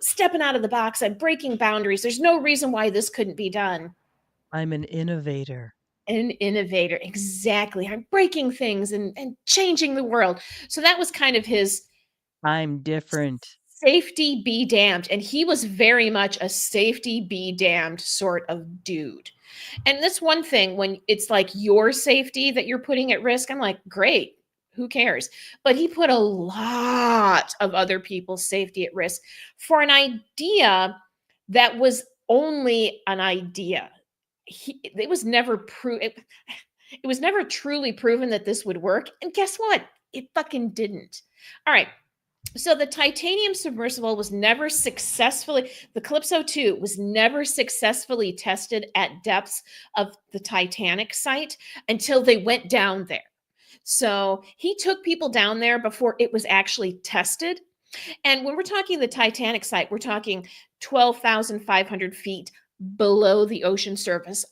Speaker 2: stepping out of the box. I'm breaking boundaries. There's no reason why this couldn't be done.
Speaker 1: I'm an innovator.
Speaker 2: An innovator. Exactly. I'm breaking things and changing the world. So that was kind of his
Speaker 1: I'm different.
Speaker 2: Safety be damned. And he was very much a safety be damned sort of dude. And that's one thing when it's like your safety that you're putting at risk. I'm like, great, who cares? But he put a lot of other people's safety at risk for an idea that was only an idea. It was never it was never truly proven that this would work. And guess what? It fucking didn't. All right. So the titanium submersible was never successfully, the Calypso 2 was never successfully tested at depths of the Titanic site until they went down there. So he took people down there before it was actually tested. And when we're talking the Titanic site, we're talking 12,500 feet below the ocean surface,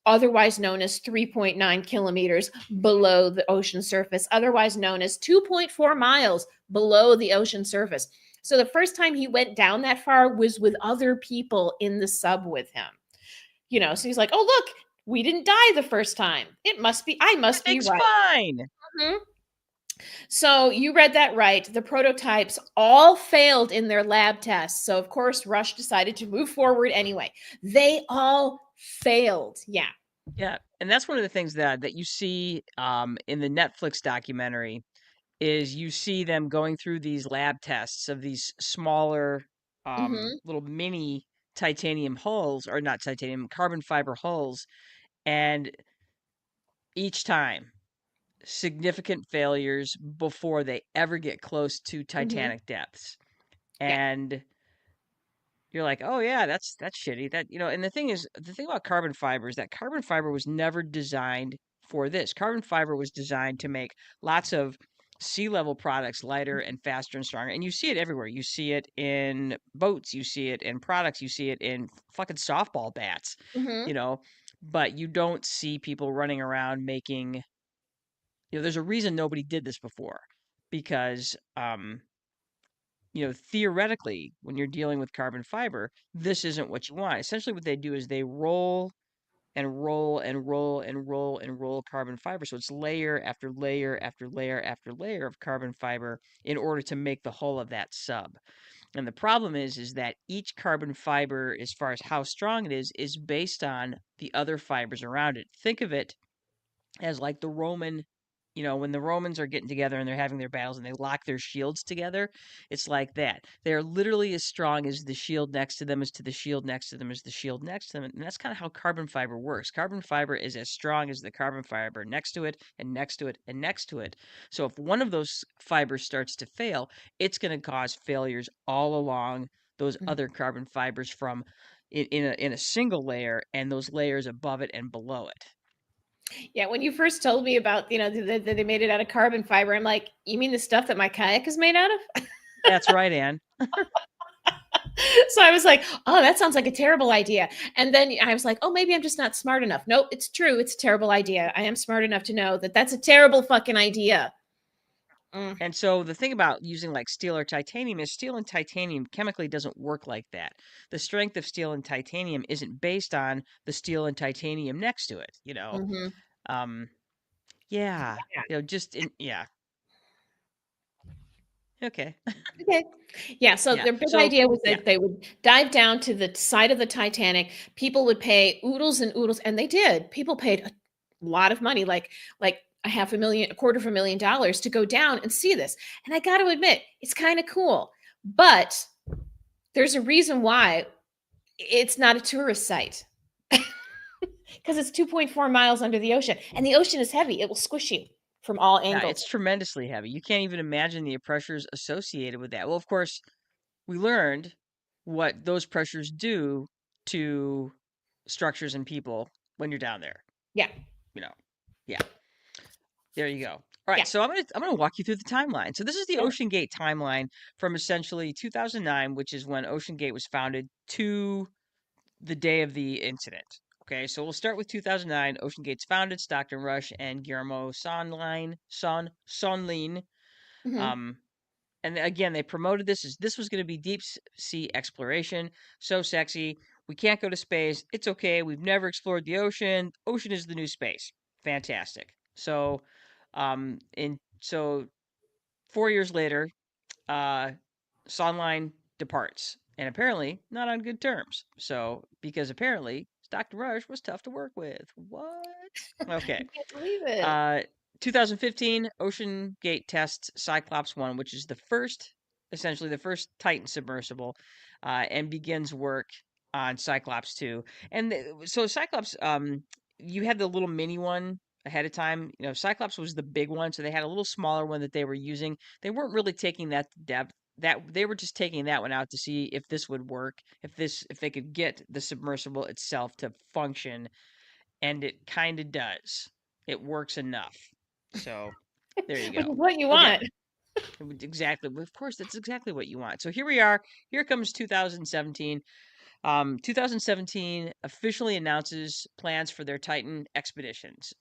Speaker 2: otherwise known as 3.9 kilometers below the ocean surface, otherwise known as 2.4 miles below the ocean surface. So the first time he went down that far was with other people in the sub with him. So he's like, oh, look, we didn't die the first time. I must be right.
Speaker 1: Fine.
Speaker 2: Mm-hmm. So you read that right. The prototypes all failed in their lab tests. So of course, Rush decided to move forward anyway. They all failed. Yeah.
Speaker 1: Yeah. And that's one of the things that you see in the Netflix documentary is you see them going through these lab tests of these smaller
Speaker 2: Mhm.
Speaker 1: little mini titanium hulls, or not titanium, carbon fiber hulls, and each time significant failures before they ever get close to
Speaker 2: Mhm.
Speaker 1: Titanic depths.
Speaker 2: Yeah.
Speaker 1: And you're like, "Oh yeah, that's shitty." That, and the thing is, the thing about carbon fiber is that carbon fiber was never designed for this. Carbon fiber was designed to make lots of sea level products lighter and faster and stronger. And you see it everywhere. You see it in boats, you see it in products, you see it in fucking softball bats,
Speaker 2: Mhm.
Speaker 1: you know, but you don't see people running around making, there's a reason nobody did this before, because theoretically, when you're dealing with carbon fiber, this isn't what you want. Essentially, what they do is they roll and roll and roll and roll and roll carbon fiber. So it's layer after layer after layer after layer of carbon fiber in order to make the hull of that sub. And the problem is that each carbon fiber, as far as how strong it is based on the other fibers around it. Think of it as like the Roman, when the Romans are getting together and they're having their battles and they lock their shields together, it's like that. They're literally as strong as the shield next to them, as to the shield next to them, as the shield next to them. And that's kind of how carbon fiber works. Carbon fiber is as strong as the carbon fiber next to it and next to it and next to it. So if one of those fibers starts to fail, it's going to cause failures all along those
Speaker 2: Mhm.
Speaker 1: other carbon fibers from in a single layer and those layers above it and below it.
Speaker 2: Yeah, when you first told me about, that they made it out of carbon fiber, I'm like, "You mean the stuff that my kayak is made out of?"
Speaker 1: That's right, Anne.
Speaker 2: So I was like, "Oh, that sounds like a terrible idea." And then I was like, "Oh, maybe I'm just not smart enough." Nope, it's true. It's a terrible idea. I am smart enough to know that that's a terrible fucking idea. Mm,
Speaker 1: And so the thing about using like steel or titanium is steel and titanium chemically doesn't work like that. The strength of steel and titanium isn't based on the steel and titanium next to it.
Speaker 2: mhm.
Speaker 1: Um, yeah,
Speaker 2: Yeah.
Speaker 1: yeah. Okay.
Speaker 2: Okay. Yeah, so
Speaker 1: Yeah.
Speaker 2: their big
Speaker 1: So,
Speaker 2: idea was
Speaker 1: yeah.
Speaker 2: that they would dive down to the side of the Titanic. People would pay oodles and oodles, and they did. People paid a lot of money, like a half a million, a quarter of $1 million to go down and see this. And I got to admit, it's kind of cool. But there's a reason why it's not a tourist site. Because it's 2.4 miles under the ocean, and the ocean is heavy. It will squish you from all
Speaker 1: Yeah,
Speaker 2: angles.
Speaker 1: it's tremendously heavy. You can't even imagine the pressures associated with that. Well, of course, we learned what those pressures do to structures and people when you're down there,
Speaker 2: Yeah.
Speaker 1: you know. Yeah. There you go. All right,
Speaker 2: Yeah.
Speaker 1: so I'm gonna walk you through the timeline. So this is the
Speaker 2: Okay.
Speaker 1: Oceangate timeline from essentially 2009, which is when Oceangate was founded, to the day of the incident. Okay, so we'll start with 2009. Oceangate's founded, Stockton Rush and Guillermo Sonlin.
Speaker 2: Mhm.
Speaker 1: Um, and again, they promoted this as this was going to be deep sea exploration. So sexy. We can't go to space. It's okay. We've never explored the ocean. Ocean is the new space. Fantastic. So 4 years later, uh, Sondline departs, and apparently not on good terms. So because apparently Dr. Rush was tough to work with. What?
Speaker 2: I
Speaker 1: Okay.
Speaker 2: can't believe it.
Speaker 1: Uh, 2015, Ocean Gate tests Cyclops 1, which is essentially the first Titan submersible, and begins work on Cyclops 2. And so Cyclops, you had the little mini one ahead of time. Cyclops was the big one, so they had a little smaller one that they were using. They weren't really taking that to depth. That they were just taking that one out to see if this would work, if they could get the submersible itself to function, and it kind of does. It works enough. So there you
Speaker 2: Which
Speaker 1: go.
Speaker 2: is what you
Speaker 1: Okay.
Speaker 2: want.
Speaker 1: Exactly. Of course, that's exactly what you want. So here we are. Here comes 2017. 2017 officially announces plans for their Titan expeditions.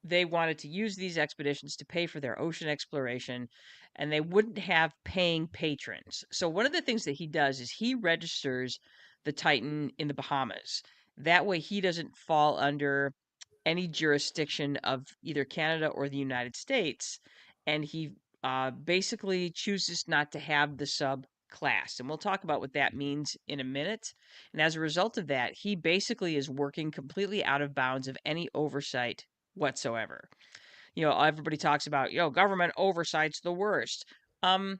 Speaker 1: They wanted to use these expeditions to pay for their ocean exploration, and they wouldn't have paying patrons. So one of the things that he does is he registers the Titan in the Bahamas. That way, he doesn't fall under any jurisdiction of either Canada or the United States, and he basically chooses not to have the sub class. And we'll talk about what that means in a minute. And as a result of that, he basically is working completely out of bounds of any oversight whatsoever. Everybody talks about, government oversight's the worst. Um,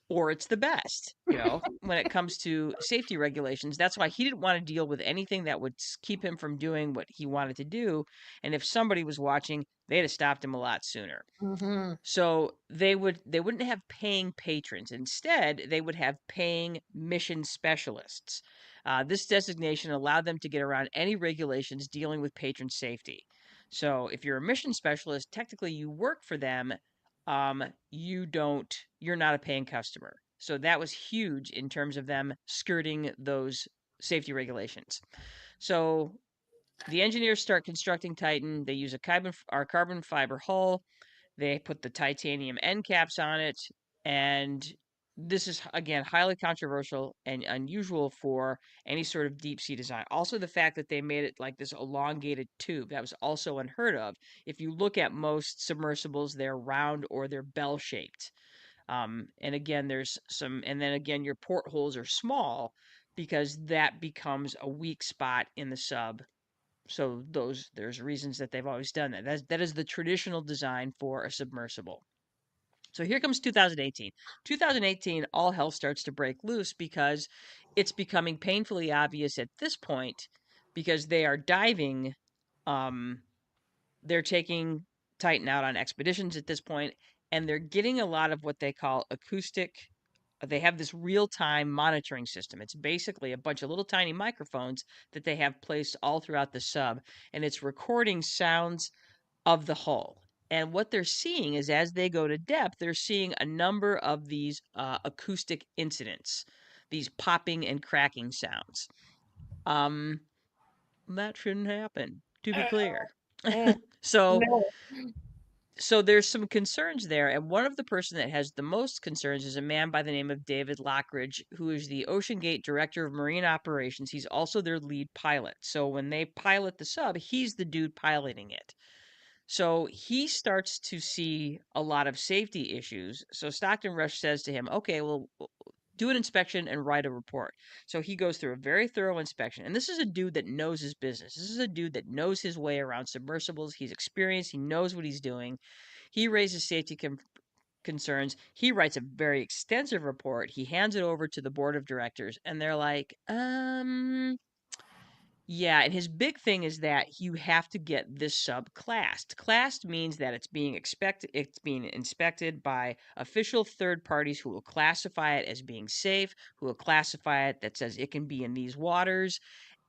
Speaker 1: or it's the best, when it comes to safety regulations. That's why he didn't want to deal with anything that would keep him from doing what he wanted to do. And if somebody was watching, they'd have stopped him a lot sooner.
Speaker 2: Mhm.
Speaker 1: So they wouldn't have paying patrons. Instead, they would have paying mission specialists. This designation allowed them to get around any regulations dealing with patron safety. So if you're a mission specialist, technically you work for them. You're not a paying customer. So that was huge in terms of them skirting those safety regulations. So the engineers start constructing Titan. They use a carbon fiber hull. They put the titanium end caps on it, and this is again highly controversial and unusual for any sort of deep sea design. Also, the fact that they made it like this elongated tube, that was also unheard of. If you look at most submersibles, they're round or they're bell shaped. And again, and then again, your portholes are small because that becomes a weak spot in the sub. So there's reasons that they've always done that. That is the traditional design for a submersible. So here comes 2018. 2018, all hell starts to break loose because it's becoming painfully obvious at this point because they are diving. Um, they're taking Titan out on expeditions at this point, and they're getting a lot of what they call acoustic. They have this real time monitoring system. It's basically a bunch of little tiny microphones that they have placed all throughout the sub, and it's recording sounds of the hull. And what they're seeing is as they go to depth, they're seeing a number of these acoustic incidents, these popping and cracking sounds. Um, that shouldn't happen, to be clear.
Speaker 2: Mm,
Speaker 1: so,
Speaker 2: no.
Speaker 1: so there's some concerns there, and one of the person that has the most concerns is a man by the name of David Lockridge, who is the Oceangate Director of Marine Operations. He's also their lead pilot. So when they pilot the sub, he's the dude piloting it. So he starts to see a lot of safety issues. So Stockton Rush says to him, okay, well, do an inspection and write a report. So he goes through a very thorough inspection. And this is a dude that knows his business. This is a dude that knows his way around submersibles. He's experienced, he knows what he's doing. He raises safety concerns. He writes a very extensive report. He hands it over to the board of directors, and they're like, yeah, and his big thing is that you have to get this sub classed. Classed means that it's being inspected by official third parties who will classify it as being safe, who will classify it that says it can be in these waters.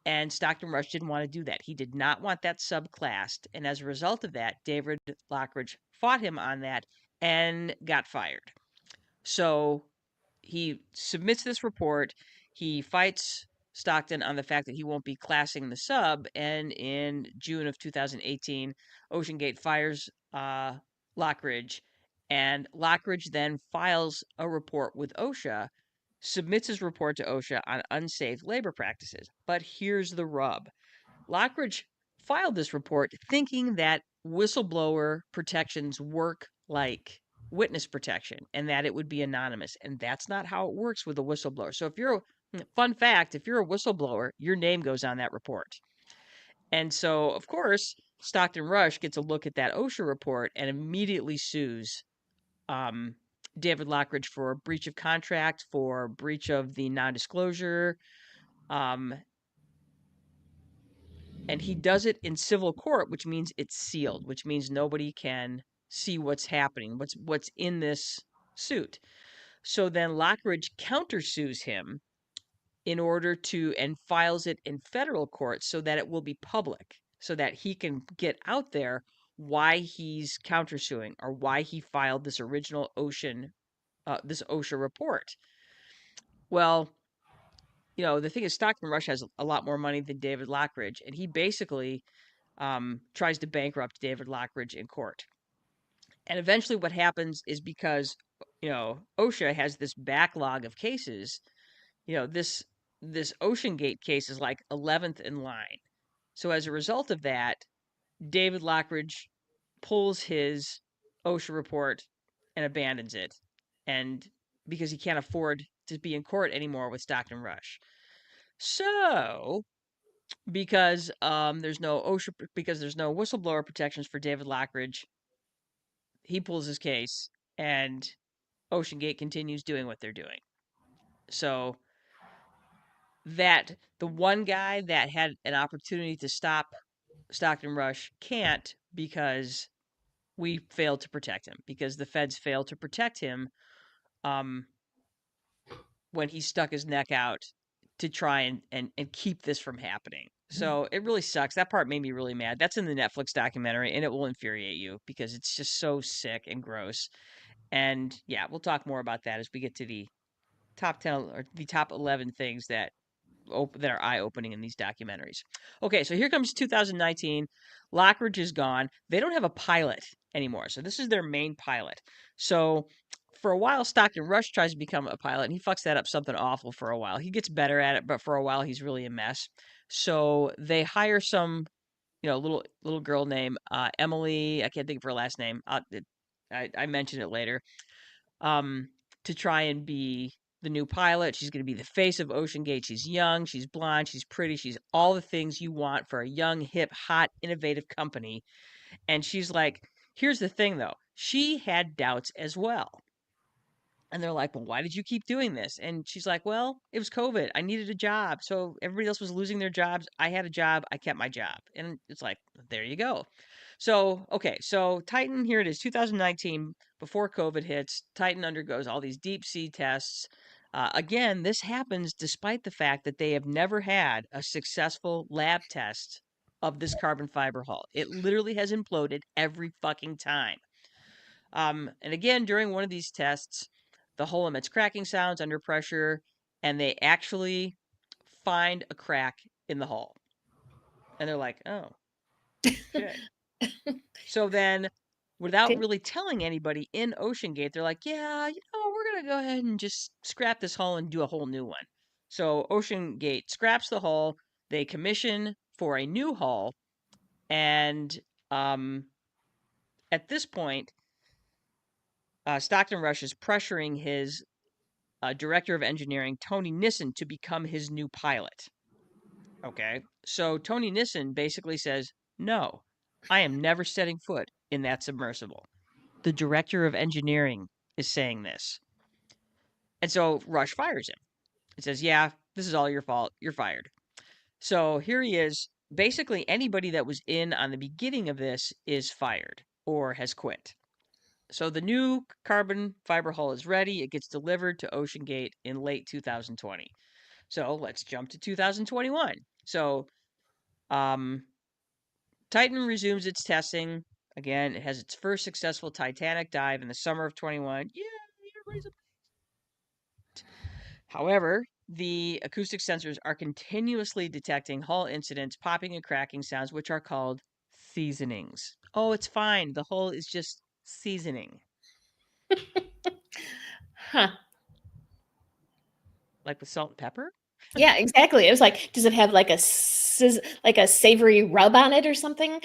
Speaker 1: And Stockton Rush didn't want to do that. He did not want that sub classed. And as a result of that, David Lockridge fought him on that and got fired. So he submits this report. He fights Stockton on the fact that he won't be classing the sub. And in June of 2018, Oceangate fires Lockridge. And Lockridge then files a report with OSHA, submits his report to OSHA on unsafe labor practices. But here's the rub: Lockridge filed this report thinking that whistleblower protections work like witness protection and that it would be anonymous. And that's not how it works with a whistleblower. So, fun fact, if you're a whistleblower, your name goes on that report. And so, of course, Stockton Rush gets a look at that OSHA report and immediately sues um, David Lockridge for breach of contract, for breach of the non disclosure, um, and he does it in civil court, which means it's sealed, which means nobody can see what's happening, what's in this suit. So then Lockridge countersues him in order to and files it in federal court so that it will be public, so that he can get out there why he's countersuing or why he filed this original this OSHA report. Well, the thing is, Stockton Rush has a lot more money than David Lockridge, and he basically tries to bankrupt David Lockridge in court. And eventually, what happens is because OSHA has this backlog of cases. This Oceangate case is like 11th in line. So as a result of that, David Lockridge pulls his OSHA report and abandons it, and because he can't afford to be in court anymore with Stockton Rush. So because there's no whistleblower protections for David Lockridge, he pulls his case, and Oceangate continues doing what they're doing. So that the one guy that had an opportunity to stop Stockton Rush can't because we failed to protect him, because the feds failed to protect him um, when he stuck his neck out to try and keep this from happening. So it really sucks. That part made me really mad. That's in the Netflix documentary, and it will infuriate you because it's just so sick and gross. And yeah, we'll talk more about that as we get to the top 10 or the top 11 things that are eye opening in these documentaries. Okay, so here comes 2019. Lockridge is gone. They don't have a pilot anymore. So this is their main pilot. So for a while, Stockton Rush tries to become a pilot, and he fucks that up something awful for a while. He gets better at it, but for a while, he's really a mess. So they hire some, little girl named Emily. I can't think of her last name. I mentioned it later. Um, to try and be the new pilot. She's going to be the face of Oceangate. She's young, she's blonde, she's pretty, she's all the things you want for a young, hip, hot, innovative company. And she's like, here's the thing though, she had doubts as well. And they're like, well, why did you keep doing this? And she's like, well, it was COVID. I needed a job. So everybody else was losing their jobs. I had a job. I kept my job. And it's like, there you go. So, okay. So Titan, here it is, 2019, before COVID hits. Titan undergoes all these deep sea tests. Again, this happens despite the fact that they have never had a successful lab test of this carbon fiber hull. It literally has imploded every fucking time. And again, during one of these tests, the hull emits cracking sounds under pressure, and they actually find a crack in the hull. And they're like, oh, shit. So then, without really telling anybody in Oceangate, they're like, yeah, we're going to go ahead and just scrap this hull and do a whole new one. So Oceangate scraps the hull. They commission for a new hull. And um, at this point, Stockton Rush is pressuring his director of engineering, Tony Nissen, to become his new pilot. Okay. So Tony Nissen basically says, no, I am never setting foot in that submersible. The director of engineering is saying this. And so Rush fires him and says, yeah, this is all your fault. You're fired. So here he is. Basically, anybody that was in on the beginning of this is fired or has quit. So the new carbon fiber hull is ready. It gets delivered to Oceangate in late 2020. So let's jump to 2021. So um, Titan resumes its testing. Again, it has its first successful Titanic dive in the summer of 21. Yeah, everybody's a... However, the acoustic sensors are continuously detecting hull incidents, popping and cracking sounds, which are called seasonings. Oh, it's fine. The hull is just seasoning.
Speaker 2: Huh.
Speaker 1: Like with salt and pepper?
Speaker 2: Yeah, exactly. It was like, does it have like like a savory rub on it or something?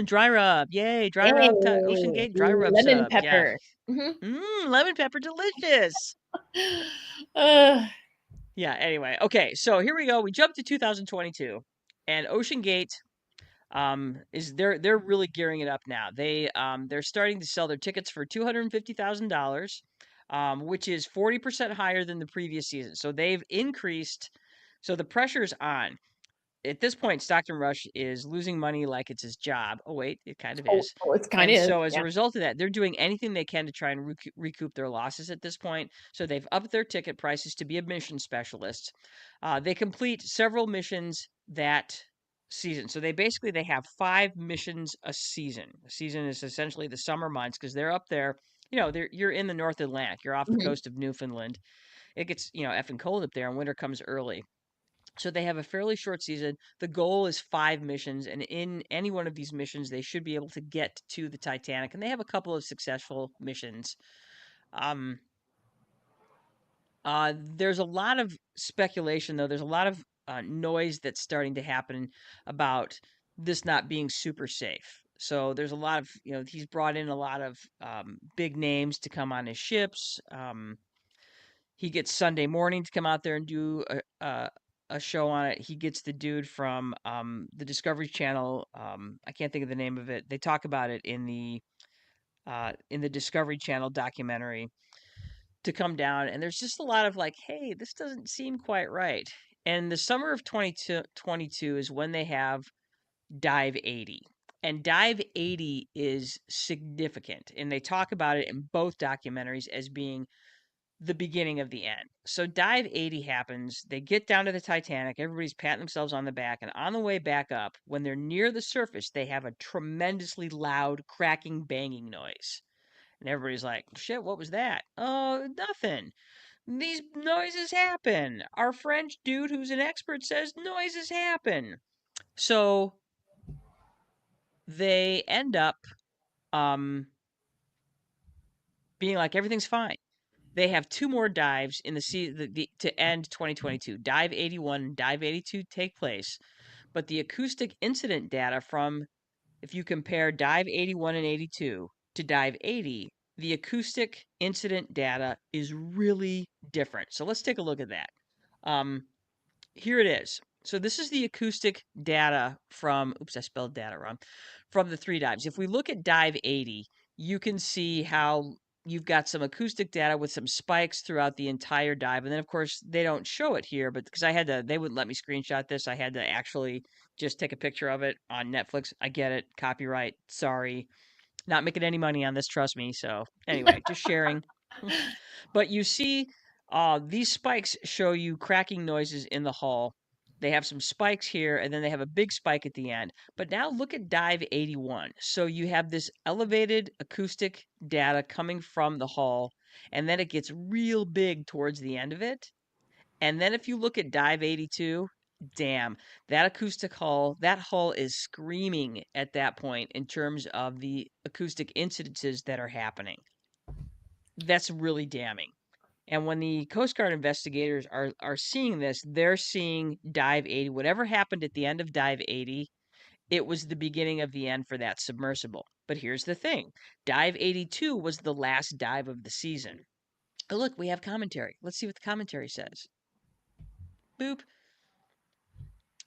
Speaker 1: Dry rub. Yay, dry rub.
Speaker 2: Yay,
Speaker 1: Oceangate dry rub
Speaker 2: lemon
Speaker 1: sub. Yeah.
Speaker 2: pepper. Mhm.
Speaker 1: Lemon pepper delicious.
Speaker 2: Uh,
Speaker 1: Yeah, anyway. Okay, so here we go. We jump to 2022 and Oceangate is they're really gearing it up now. They're starting to sell their tickets for $250,000, which is 40% higher than the previous season. So they've increased, so the pressure's on. At this point, Stockton Rush is losing money like it's his job. Oh, wait, it kind of
Speaker 2: oh,
Speaker 1: is.
Speaker 2: oh, it's kind
Speaker 1: And
Speaker 2: of is.
Speaker 1: so, as a
Speaker 2: Yeah.
Speaker 1: result of that, they're doing anything they can to try and recoup their losses at this point. So, they've upped their ticket prices to be a mission specialist. They complete several missions that season. So, they have 5 missions a season. A season is essentially the summer months because they're up there. You're in the North Atlantic. You're off the
Speaker 2: Mhm.
Speaker 1: coast of Newfoundland. It gets effing cold up there, and winter comes early. So they have a fairly short season. The goal is 5 missions, and in any one of these missions, they should be able to get to the Titanic. And they have a couple of successful missions. Um, there's a lot of speculation, though. There's a lot of noise that's starting to happen about this not being super safe. So there's a lot of, he's brought in a lot of big names to come on his ships. He gets Sunday Morning to come out there and do a show on it. He gets the dude from the Discovery Channel. I can't think of the name of it. They talk about it in the in the Discovery Channel documentary to come down. And there's just a lot of like, hey, this doesn't seem quite right. And the summer of 2022 is when they have Dive 80. And Dive 80 is significant. And they talk about it in both documentaries as being the beginning of the end. So Dive 80 happens. They get down to the Titanic. Everybody's patting themselves on the back. And on the way back up, when they're near the surface, they have a tremendously loud cracking, banging noise. And everybody's like, shit, what was that? Oh, nothing. These noises happen. Our French dude who's an expert says noises happen. So they end up um, being like, everything's fine. They have two more dives in the sea to end 2022. Dive 81 and Dive 82 take place, but the acoustic incident data from, if you compare Dive 81 and 82 to Dive 80, the acoustic incident data is really different. So let's take a look at that. Here it is. So this is the acoustic data from, oops, I spelled data wrong, from the three dives. If we look at dive 80, you can see how you've got some acoustic data with some spikes throughout the entire dive. And then, of course, they don't show it here, but because they wouldn't let me screenshot this. I had to actually just take a picture of it on Netflix. I get it. Copyright. Sorry. Not making any money on this, trust me. So, anyway, just sharing. But you see, these spikes show you cracking noises in the hull. They have some spikes here, and then they have a big spike at the end. But now look at dive 81. So you have this elevated acoustic data coming from the hull, and then it gets real big towards the end of it. And then if you look at dive 82, damn, that hull is screaming at that point in terms of the acoustic incidences that are happening. That's really damning. And when the Coast Guard investigators are seeing this, they're seeing dive 80. Whatever happened at the end of dive 80, it was the beginning of the end for that submersible. But here's the thing. Dive 82 was the last dive of the season. Oh, look, we have commentary. Let's see what the commentary says. Boop.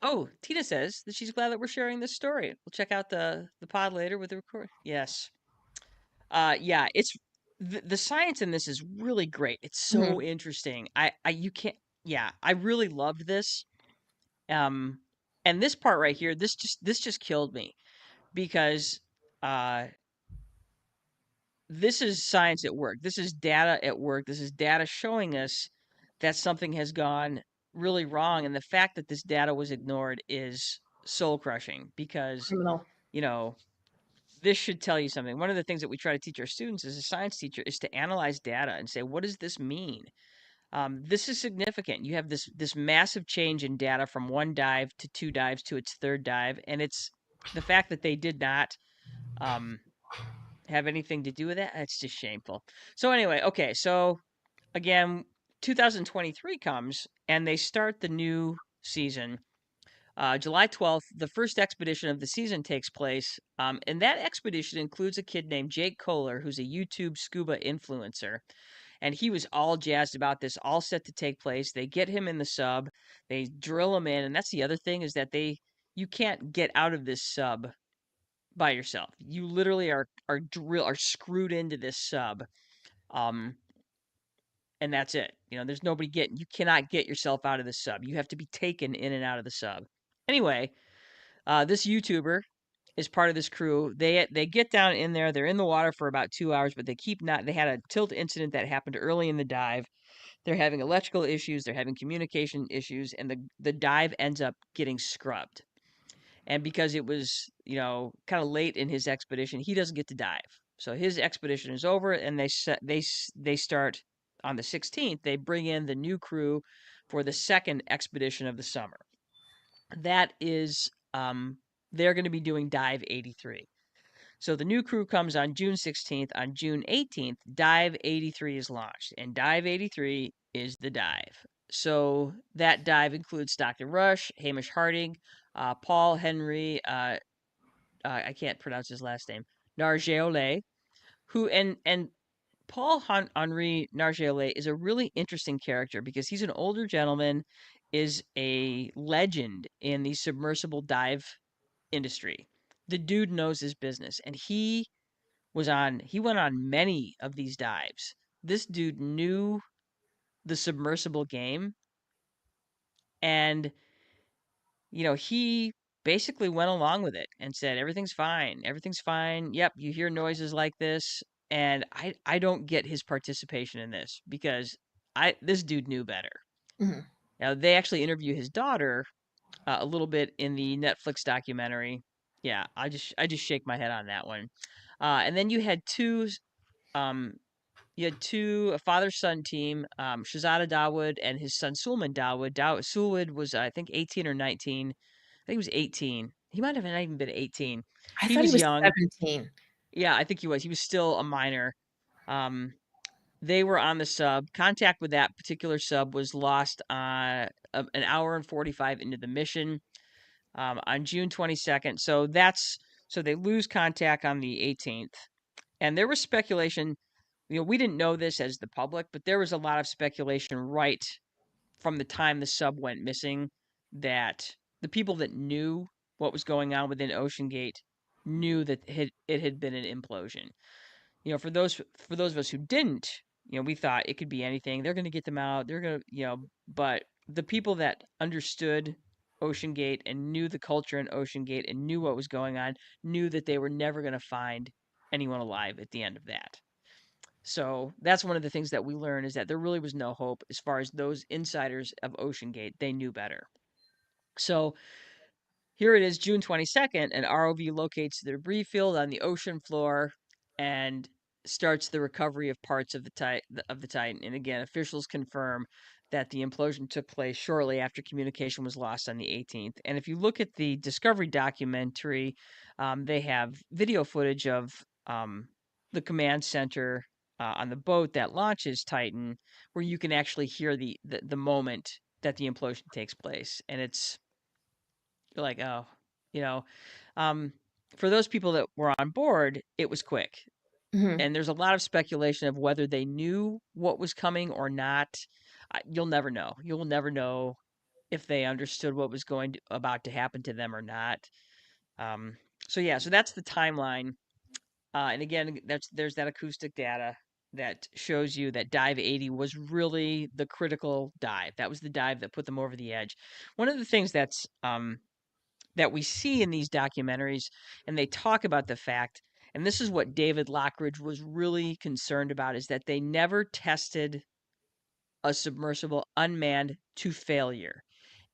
Speaker 1: Oh, Tina says that she's glad that we're sharing this story. We'll check out the pod later with the record. Yes. Yeah, it's the science in this is really great. It's so
Speaker 2: Mhm.
Speaker 1: interesting. I you can't yeah, I really loved this. Um and this part right here, this just killed me because uh this is science at work. This is data at work. This is data showing us that something has gone really wrong, and the fact that this data was ignored is soul crushing because,
Speaker 2: Criminal.
Speaker 1: you know, this should tell you something. One of the things that we try to teach our students as a science teacher is to analyze data and say, what does this mean? This is significant. You have this massive change in data from one dive to two dives to its third dive, and it's the fact that they did not um, have anything to do with that. It's just shameful. So anyway, okay. So again, 2023 comes and they start the new season. July 12th, the first expedition of the season takes place. And that expedition includes a kid named Jake Kohler, who's a YouTube scuba influencer. And he was all jazzed about this, all set to take place. They get him in the sub, they drill him in. And that's the other thing is that you can't get out of this sub by yourself. You literally are screwed into this sub. Um, and that's it. There's nobody you cannot get yourself out of the sub. You have to be taken in and out of the sub. Anyway, this YouTuber is part of this crew. They get down in there. They're in the water for about 2 hours, but they keep not. They had a tilt incident that happened early in the dive. They're having electrical issues. They're having communication issues, and the dive ends up getting scrubbed. And because it was kind of late in his expedition, he doesn't get to dive. So his expedition is over, and they start on the 16th. They bring in the new crew for the second expedition of the summer. That is they're going to be doing dive 83. So the new crew comes on June 16th. On June 18th, dive 83 is launched, and dive 83 is the dive. So that dive includes Dr. Rush, Hamish Harding, Paul Henry, I can't pronounce his last name, Nargeolet, who and Henri Nargeolet is a really interesting character because he's an older gentleman, is a legend in the submersible dive industry. The dude knows his business, and he he went on many of these dives. This dude knew the submersible game, and he basically went along with it and said everything's fine. Everything's fine. Yep, you hear noises like this, and I don't get his participation in this because I this dude knew better.
Speaker 2: Mm-hmm.
Speaker 1: Now they actually interview his daughter a little bit in the Netflix documentary. Yeah, I just shake my head on that one. And then um a father-son team, Shahzada Dawood and his son Sulman Dawood. Sulwood was, I think, 18 or 19. I think he was 18. He might have not even been 18.
Speaker 2: I
Speaker 1: He
Speaker 2: thought he
Speaker 1: was
Speaker 2: was
Speaker 1: young.
Speaker 2: 17.
Speaker 1: Yeah, I think he was. He was still a minor. Um, they were on the sub. Contact with that particular sub was lost an hour and 45 into the mission, on June 22nd. So they lose contact on the 18th. And there was speculation, we didn't know this as the public, but there was a lot of speculation right from the time the sub went missing that the people that knew what was going on within Oceangate knew that it had been an implosion. For those of us who didn't, we thought it could be anything. They're going to get them out. They're going to, but the people that understood Oceangate and knew the culture in Oceangate and knew what was going on knew that they were never going to find anyone alive at the end of that. So that's one of the things that we learned, is that there really was no hope as far as those insiders of Oceangate. They knew better. So here it is, June 22nd, an ROV locates the debris field on the ocean floor and starts the recovery of parts of the Titan. And again, officials confirm that the implosion took place shortly after communication was lost on the 18th. And if you look at the Discovery documentary, they have video footage of the command center on the boat that launches Titan, where you can actually hear the moment that the implosion takes place, and you're like, oh, you know, um, for those people that were on board, it was quick.
Speaker 2: Mm-hmm.
Speaker 1: And there's a lot of speculation of whether they knew what was coming or not. You'll never know. You'll never know if they understood what was about to happen to them or not. Um, so yeah, so that's the timeline. And again, there's that acoustic data that shows you that dive 80 was really the critical dive. That was the dive that put them over the edge. One of the things that we see in these documentaries, and they talk about the fact, and this is what David Lockridge was really concerned about, is that they never tested a submersible unmanned to failure.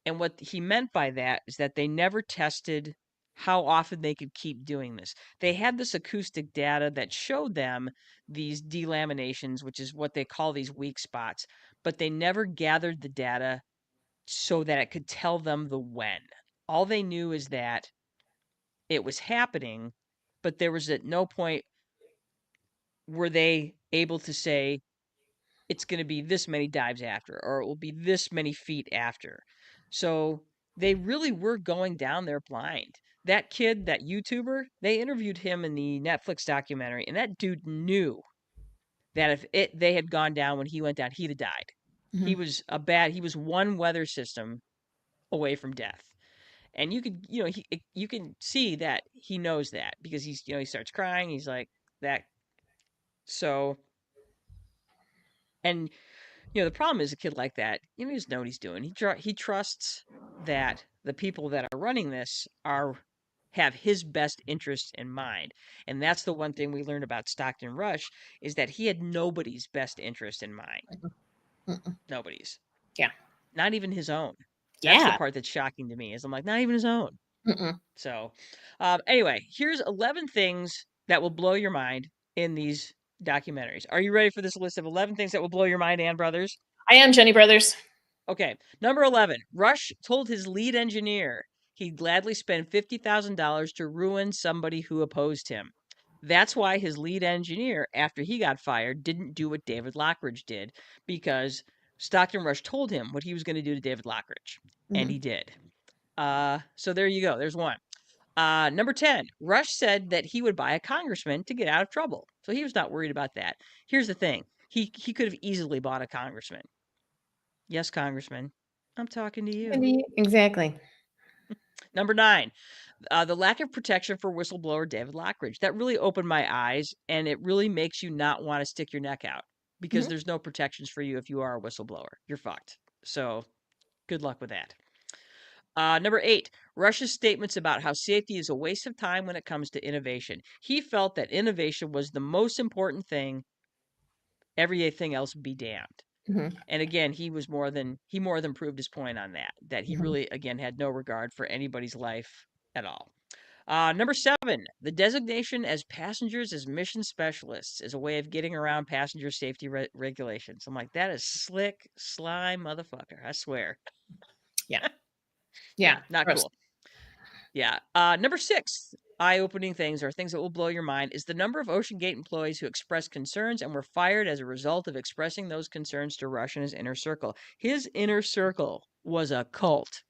Speaker 1: And what he meant by that is that they never tested how often they could keep doing this. They had this acoustic data that showed them these delaminations, which is what they call these weak spots, but they never gathered the data so that it could tell them the when. All they knew is that it was happening, but there was at no point were they able to say it's going to be this many dives after, or it will be this many feet after. So they really were going down there blind. That kid, that YouTuber, they interviewed him in the Netflix documentary, and that dude knew that if they had gone down when he went down, he'd have died.
Speaker 2: Mm-hmm.
Speaker 1: He was one weather system away from death. And you could, you can see that he knows that, because he starts crying. He's like that. So, and the problem is, a kid like that, he doesn't know what he's doing. He trusts that the people that are running this have his best interests in mind. And that's the one thing we learned about Stockton Rush, is that he had nobody's best interest in mind.
Speaker 2: Mm-mm.
Speaker 1: Nobody's.
Speaker 2: Yeah.
Speaker 1: Not even his own. That's the
Speaker 2: Yeah.
Speaker 1: part that's shocking to me, is I'm like, not even his own.
Speaker 2: Mm-mm.
Speaker 1: So, anyway, here's 11 things that will blow your mind in these documentaries. Are you ready for this list of 11 things that will blow your mind, Ann Brothers?
Speaker 2: I am Jenny Brothers.
Speaker 1: Okay, number 11. Rush told his lead engineer he'd gladly spend $50,000 to ruin somebody who opposed him. That's why his lead engineer, after he got fired, didn't do what David Lockridge did, because Stockton Rush told him what he was going to do to David Lockridge, and
Speaker 2: Mm-hmm.
Speaker 1: he did. So there you go. There's one. Number 10, Rush said that he would buy a congressman to get out of trouble. So he was not worried about that. Here's the thing. He could have easily bought a congressman. Yes, congressman. I'm talking to you.
Speaker 2: Exactly.
Speaker 1: Number 9, The lack of protection for whistleblower David Lockridge. That really opened my eyes, and it really makes you not want to stick your neck out because
Speaker 2: Mhm.
Speaker 1: there's no protections for you if you are a whistleblower. You're fucked. So good luck with that. Number 8, Rush's statements about how safety is a waste of time when it comes to innovation. He felt that innovation was the most important thing. Everything else be damned.
Speaker 2: Mhm.
Speaker 1: And again, he more than proved his point on that. That he
Speaker 2: Mhm.
Speaker 1: really again had no regard for anybody's life at all. Number 7, the designation as passengers as mission specialists is a way of getting around passenger safety regulations. I'm like, that is slick, sly motherfucker. I swear.
Speaker 2: Yeah.
Speaker 1: Yeah,
Speaker 2: Yeah.
Speaker 1: not
Speaker 2: Gross.
Speaker 1: cool. Yeah. Number 6, eye-opening things or things that will blow your mind is the number of Oceangate employees who expressed concerns and were fired as a result of expressing those concerns to Rush and his inner circle. His inner circle was a cult.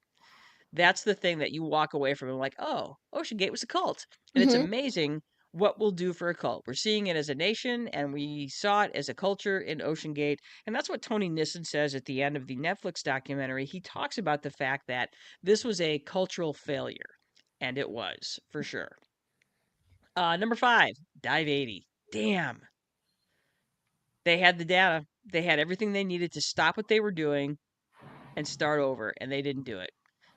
Speaker 1: That's the thing that you walk away from and like, oh, Oceangate was a cult. And it's
Speaker 2: Mhm.
Speaker 1: amazing what we'll do for a cult. We're seeing it as a nation and we saw it as a culture in Oceangate. And that's what Tony Nissen says at the end of the Netflix documentary. He talks about the fact that this was a cultural failure. And it was, for sure. Number 5, Dive 80. Damn. They had the data. They had everything they needed to stop what they were doing and start over. And they didn't do it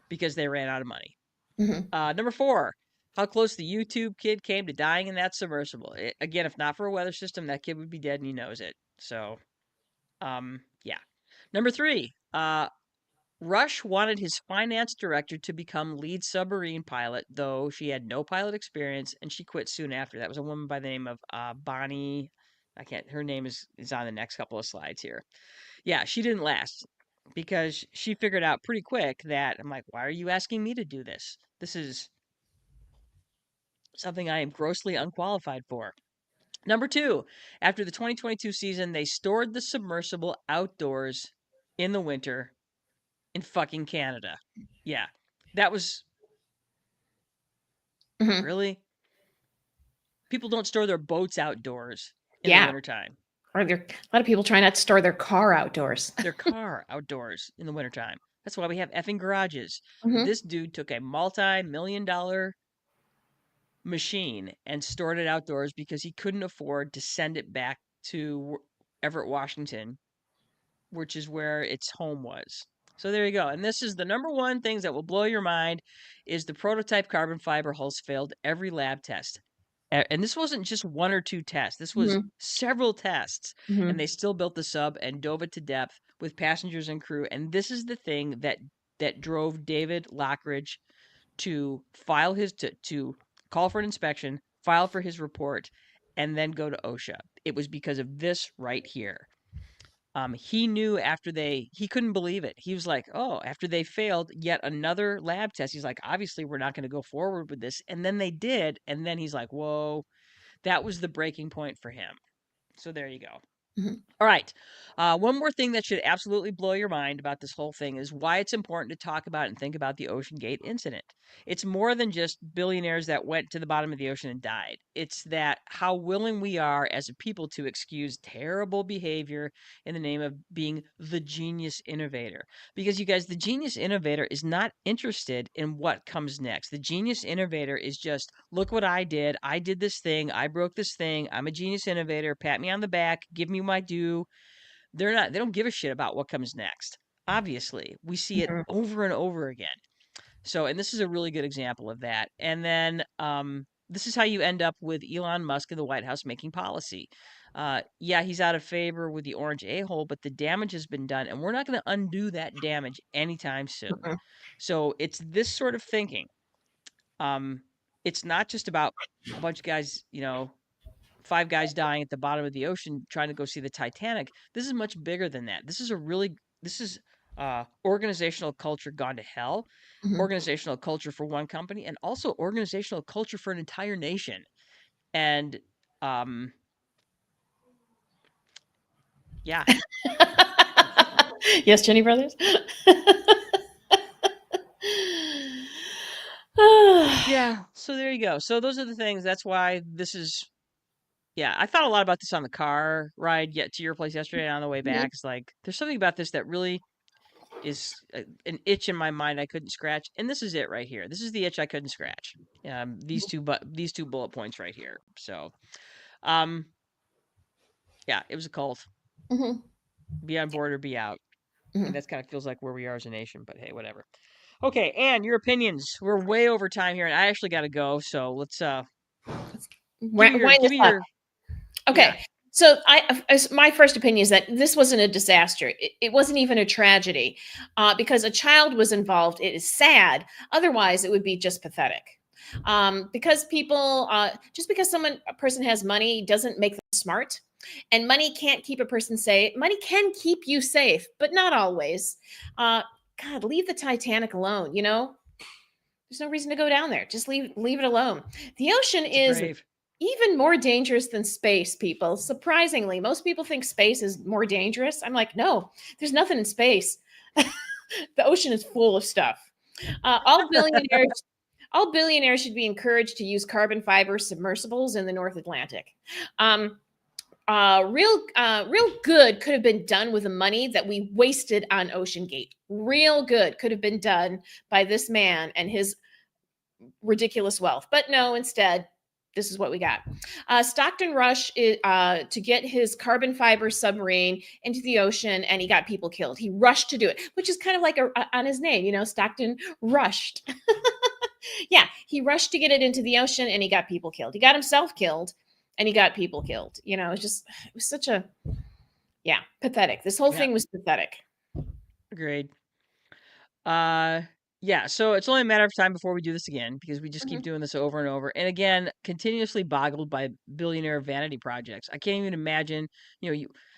Speaker 1: because they ran out of money.
Speaker 2: Mhm.
Speaker 1: Number 4, how close the YouTube kid came to dying in that submersible. Again, if not for a weather system, that kid would be dead and he knows it. So, yeah. Number 3, Rush wanted his finance director to become lead submarine pilot, though she had no pilot experience and she quit soon after. That was a woman by the name of Bonnie. I can't, her name is on the next couple of slides here. Yeah, she didn't last because she figured out pretty quick that I'm like, why are you asking me to do this? This is something I am grossly unqualified for. Number 2, after the 2022 season, they stored the submersible outdoors in the winter in fucking Canada. Yeah, that was
Speaker 2: Mhm.
Speaker 1: really. People don't store their boats outdoors in the
Speaker 2: Yeah.
Speaker 1: wintertime.
Speaker 2: Or there a lot of people try not to store their car outdoors.
Speaker 1: Their car outdoors in the wintertime. That's why we have effing garages.
Speaker 2: Mhm.
Speaker 1: This dude took a multi-million-dollar machine and stored it outdoors because he couldn't afford to send it back to Everett, Washington, which is where its home was. So there you go. And this is the number one things that will blow your mind is the prototype carbon fiber hulls failed every lab test. And this wasn't just one or two tests. This was
Speaker 2: Mhm.
Speaker 1: several tests. And they
Speaker 2: Mhm.
Speaker 1: still built the sub and dove it to depth with passengers and crew. And this is the thing that drove David Lockridge to file his to call for an inspection, file for his report, and then go to OSHA. It was because of this right here. He knew after he couldn't believe it. He was like, oh, after they failed yet another lab test, he's like, obviously we're not going to go forward with this. And then they did. And then he's like, whoa, that was the breaking point for him. So there you go.
Speaker 2: Mhm.
Speaker 1: All right. One more thing that should absolutely blow your mind about this whole thing is why it's important to talk about and think about the Oceangate incident. It's more than just billionaires that went to the bottom of the ocean and died. It's that how willing we are as a people to excuse terrible behavior in the name of being the genius innovator. Because you guys, the genius innovator is not interested in what comes next. The genius innovator is just, look what I did. I did this thing. I broke this thing. I'm a genius innovator. Pat me on the back. Give me my due. They don't give a shit about what comes next. Obviously, we see it
Speaker 2: Mhm.
Speaker 1: over and over again. So, and this is a really good example of that. And then this is how you end up with Elon Musk in the White House making policy. Yeah, he's out of favor with the orange a-hole, but the damage has been done, and we're not going to undo that damage anytime soon.
Speaker 2: Mhm.
Speaker 1: So it's this sort of thinking. Um, it's not just about a bunch of guys, 5 guys dying at the bottom of the ocean trying to go see the Titanic. This is much bigger than that. This is organizational culture gone to hell,
Speaker 2: Mhm.
Speaker 1: organizational culture for one company, and also organizational culture for an entire nation. And um, yeah,
Speaker 2: Yes, Jenny Brothers?
Speaker 1: yeah. So there you go. So those are the things. That's why this is. Yeah, I thought a lot about this on the car ride yet to your place yesterday and on the way
Speaker 2: Mhm.
Speaker 1: back. It's like there's something about this that really an itch in my mind I couldn't scratch, and this is it right here. This is the itch I couldn't scratch. These two bullet points right here. So, um, yeah, it was a cult.
Speaker 2: Mm-hmm.
Speaker 1: Be on board or be out. I mean,
Speaker 2: Mm-hmm.
Speaker 1: that's kind of feels like where we are as a nation, but hey, whatever. Okay, Anne, your opinions. We're way over time here, and I actually got to go. So let's
Speaker 2: Wind
Speaker 1: give
Speaker 2: this
Speaker 1: me
Speaker 2: up.
Speaker 1: your yeah.
Speaker 2: Okay. So my first opinion is that this wasn't a disaster. It wasn't even a tragedy, because a child was involved. It is sad. Otherwise, it would be just pathetic. Because just because a person has money doesn't make them smart, and money can't keep a person safe. Money can keep you safe, but not always. God, leave the Titanic alone. There's no reason to go down there. Just leave it alone. The ocean
Speaker 1: It's a
Speaker 2: is
Speaker 1: grave.
Speaker 2: even more dangerous than space, people. Surprisingly, most people think space is more dangerous. I'm like, no, there's nothing in space. The ocean is full of stuff. All billionaires, all billionaires should be encouraged to use carbon fiber submersibles in the North Atlantic. Real good could have been done with the money that we wasted on Oceangate. Real good could have been done by this man and his ridiculous wealth. But no, instead, this is what we got. Stockton rushed to get his carbon fiber submarine into the ocean, and he got people killed. He rushed to do it, which is kind of like on his name, Stockton rushed. Yeah, he rushed to get it into the ocean, and he got people killed. He got himself killed, and he got people killed. It was such a, yeah, pathetic. This whole
Speaker 1: Yeah,
Speaker 2: thing was pathetic.
Speaker 1: agreed. Yeah, so it's only a matter of time before we do this again because we just keep
Speaker 2: Mhm.
Speaker 1: doing this over and over. And again, continuously boggled by billionaire vanity projects. I can't even imagine,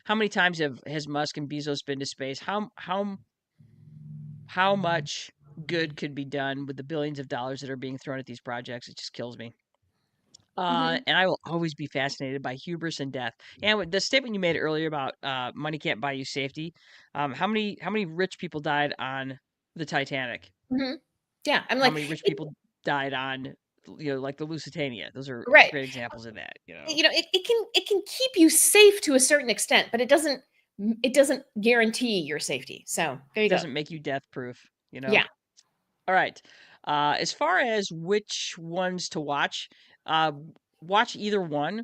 Speaker 1: how many times has Musk and Bezos been to space? How much good could be done with the billions of dollars that are being thrown at these projects? It just kills me.
Speaker 2: Mhm.
Speaker 1: And I will always be fascinated by hubris and death. And with the statement you made earlier about money can't buy you safety, how many rich people died on the Titanic?
Speaker 2: Mhm. Yeah, I'm
Speaker 1: How
Speaker 2: like,
Speaker 1: many rich people died on, like the Lusitania? Those are
Speaker 2: right.
Speaker 1: great examples of that.
Speaker 2: It can keep you safe to a certain extent, but it doesn't guarantee your safety. So there you go.
Speaker 1: Doesn't make you death proof.
Speaker 2: Yeah.
Speaker 1: All right. As far as which ones to watch, uh, watch either one.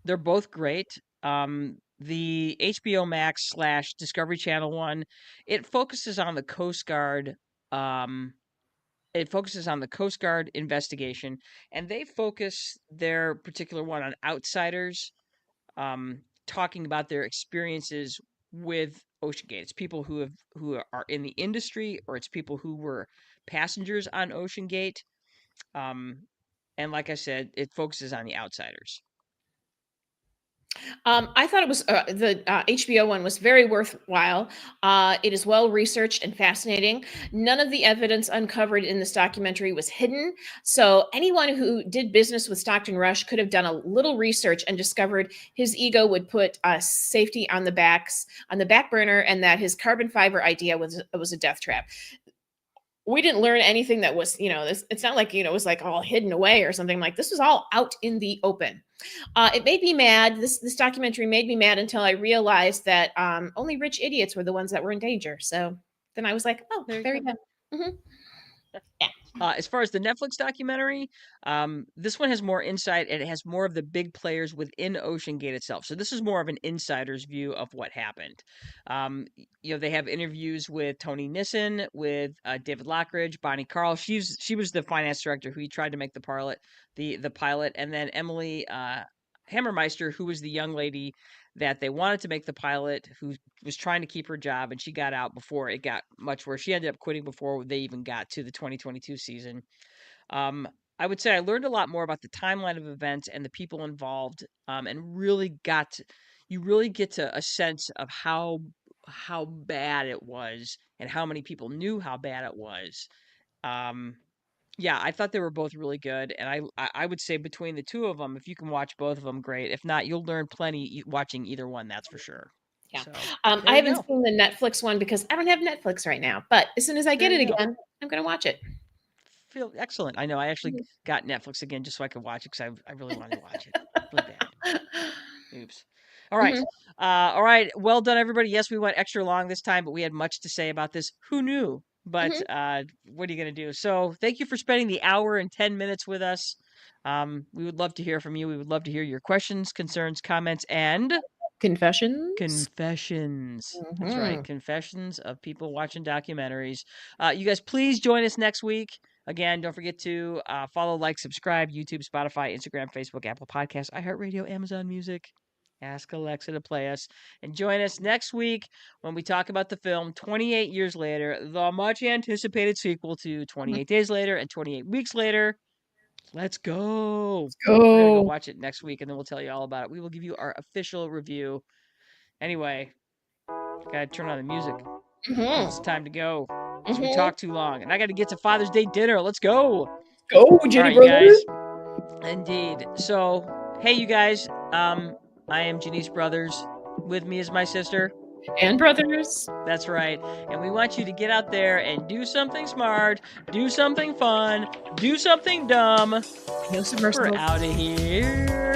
Speaker 1: They're both great. The HBO Max / Discovery Channel one, it focuses on the Coast Guard. Um, it focuses on the Coast Guard investigation, and they focus their particular one on outsiders, talking about their experiences with Oceangate. It's people who are in the industry, or it's people who were passengers on Oceangate. Um, and like I said, it focuses on the outsiders.
Speaker 2: I thought the HBO one was very worthwhile. It is well researched and fascinating. None of the evidence uncovered in this documentary was hidden. So anyone who did business with Stockton Rush could have done a little research and discovered his ego would put safety on the back burner, and that his carbon fiber idea was a death trap. We didn't learn anything that was, it's not like, it was like all hidden away or something. Like, this was all out in the open. It made me mad. This documentary made me mad until I realized that only rich idiots were the ones that were in danger. So then I was like, oh,
Speaker 1: There you
Speaker 2: there you
Speaker 1: go.
Speaker 2: go. Hmm. Yeah.
Speaker 1: As far as the Netflix documentary, this one has more insight and it has more of the big players within Oceangate itself. So this is more of an insider's view of what happened. They have interviews with Tony Nissen, with David Lockridge, Bonnie Carl. She was the finance director who he tried to make the pilot, and then Emily Hammermeister, who was the young lady that they wanted to make the pilot, who was trying to keep her job, and she got out before it got much worse. She ended up quitting before they even got to the 2022 season. Um, I would say I learned a lot more about the timeline of events and the people involved, and you really get to a sense of how bad it was and how many people knew how bad it was. Um, yeah, I thought they were both really good, and I would say between the two of them, if you can watch both of them, great. If not, you'll learn plenty watching either one. That's for sure.
Speaker 2: Yeah.
Speaker 1: So
Speaker 2: I
Speaker 1: there you
Speaker 2: haven't
Speaker 1: go.
Speaker 2: seen the Netflix one because I don't have Netflix right now. But as soon as I
Speaker 1: There
Speaker 2: get it
Speaker 1: you go.
Speaker 2: again, I'm going to watch it.
Speaker 1: Feel excellent. I know. I actually
Speaker 2: Mhm.
Speaker 1: got Netflix again just so I could watch it because I really wanted to watch it really bad. Oops. All right. All right. Well done, everybody. Yes, we went extra long this time, but we had much to say about this. Who knew? But what are you going to do? So thank you for spending the hour and 10 minutes with us. We would love to hear from you. We would love to hear your questions, concerns, comments, and
Speaker 2: confessions.
Speaker 1: That's right. Confessions of people watching documentaries. You guys, please join us next week. Again, don't forget to follow, like, subscribe, YouTube, Spotify, Instagram, Facebook, Apple Podcasts, iHeartRadio, Amazon Music. Ask Alexa to play us. And join us next week when we talk about the film 28 Years Later, the much anticipated sequel to 28 Days Later and 28 Weeks Later. Let's go. We're going to go watch it next week, and then we'll tell you all about it. We will give you our official review. Anyway, gotta turn on the music. It's time to go. So we talk too long, and I got to get to Father's Day dinner. Let's go.
Speaker 2: Go, Jenny Brothers.
Speaker 1: Indeed. So, hey, you guys. I am Janice Brothers. With me is my sister.
Speaker 2: And brothers.
Speaker 1: That's right. And we want you to get out there and do something smart, do something fun, do something dumb.
Speaker 2: No submersible.
Speaker 1: We're out of here.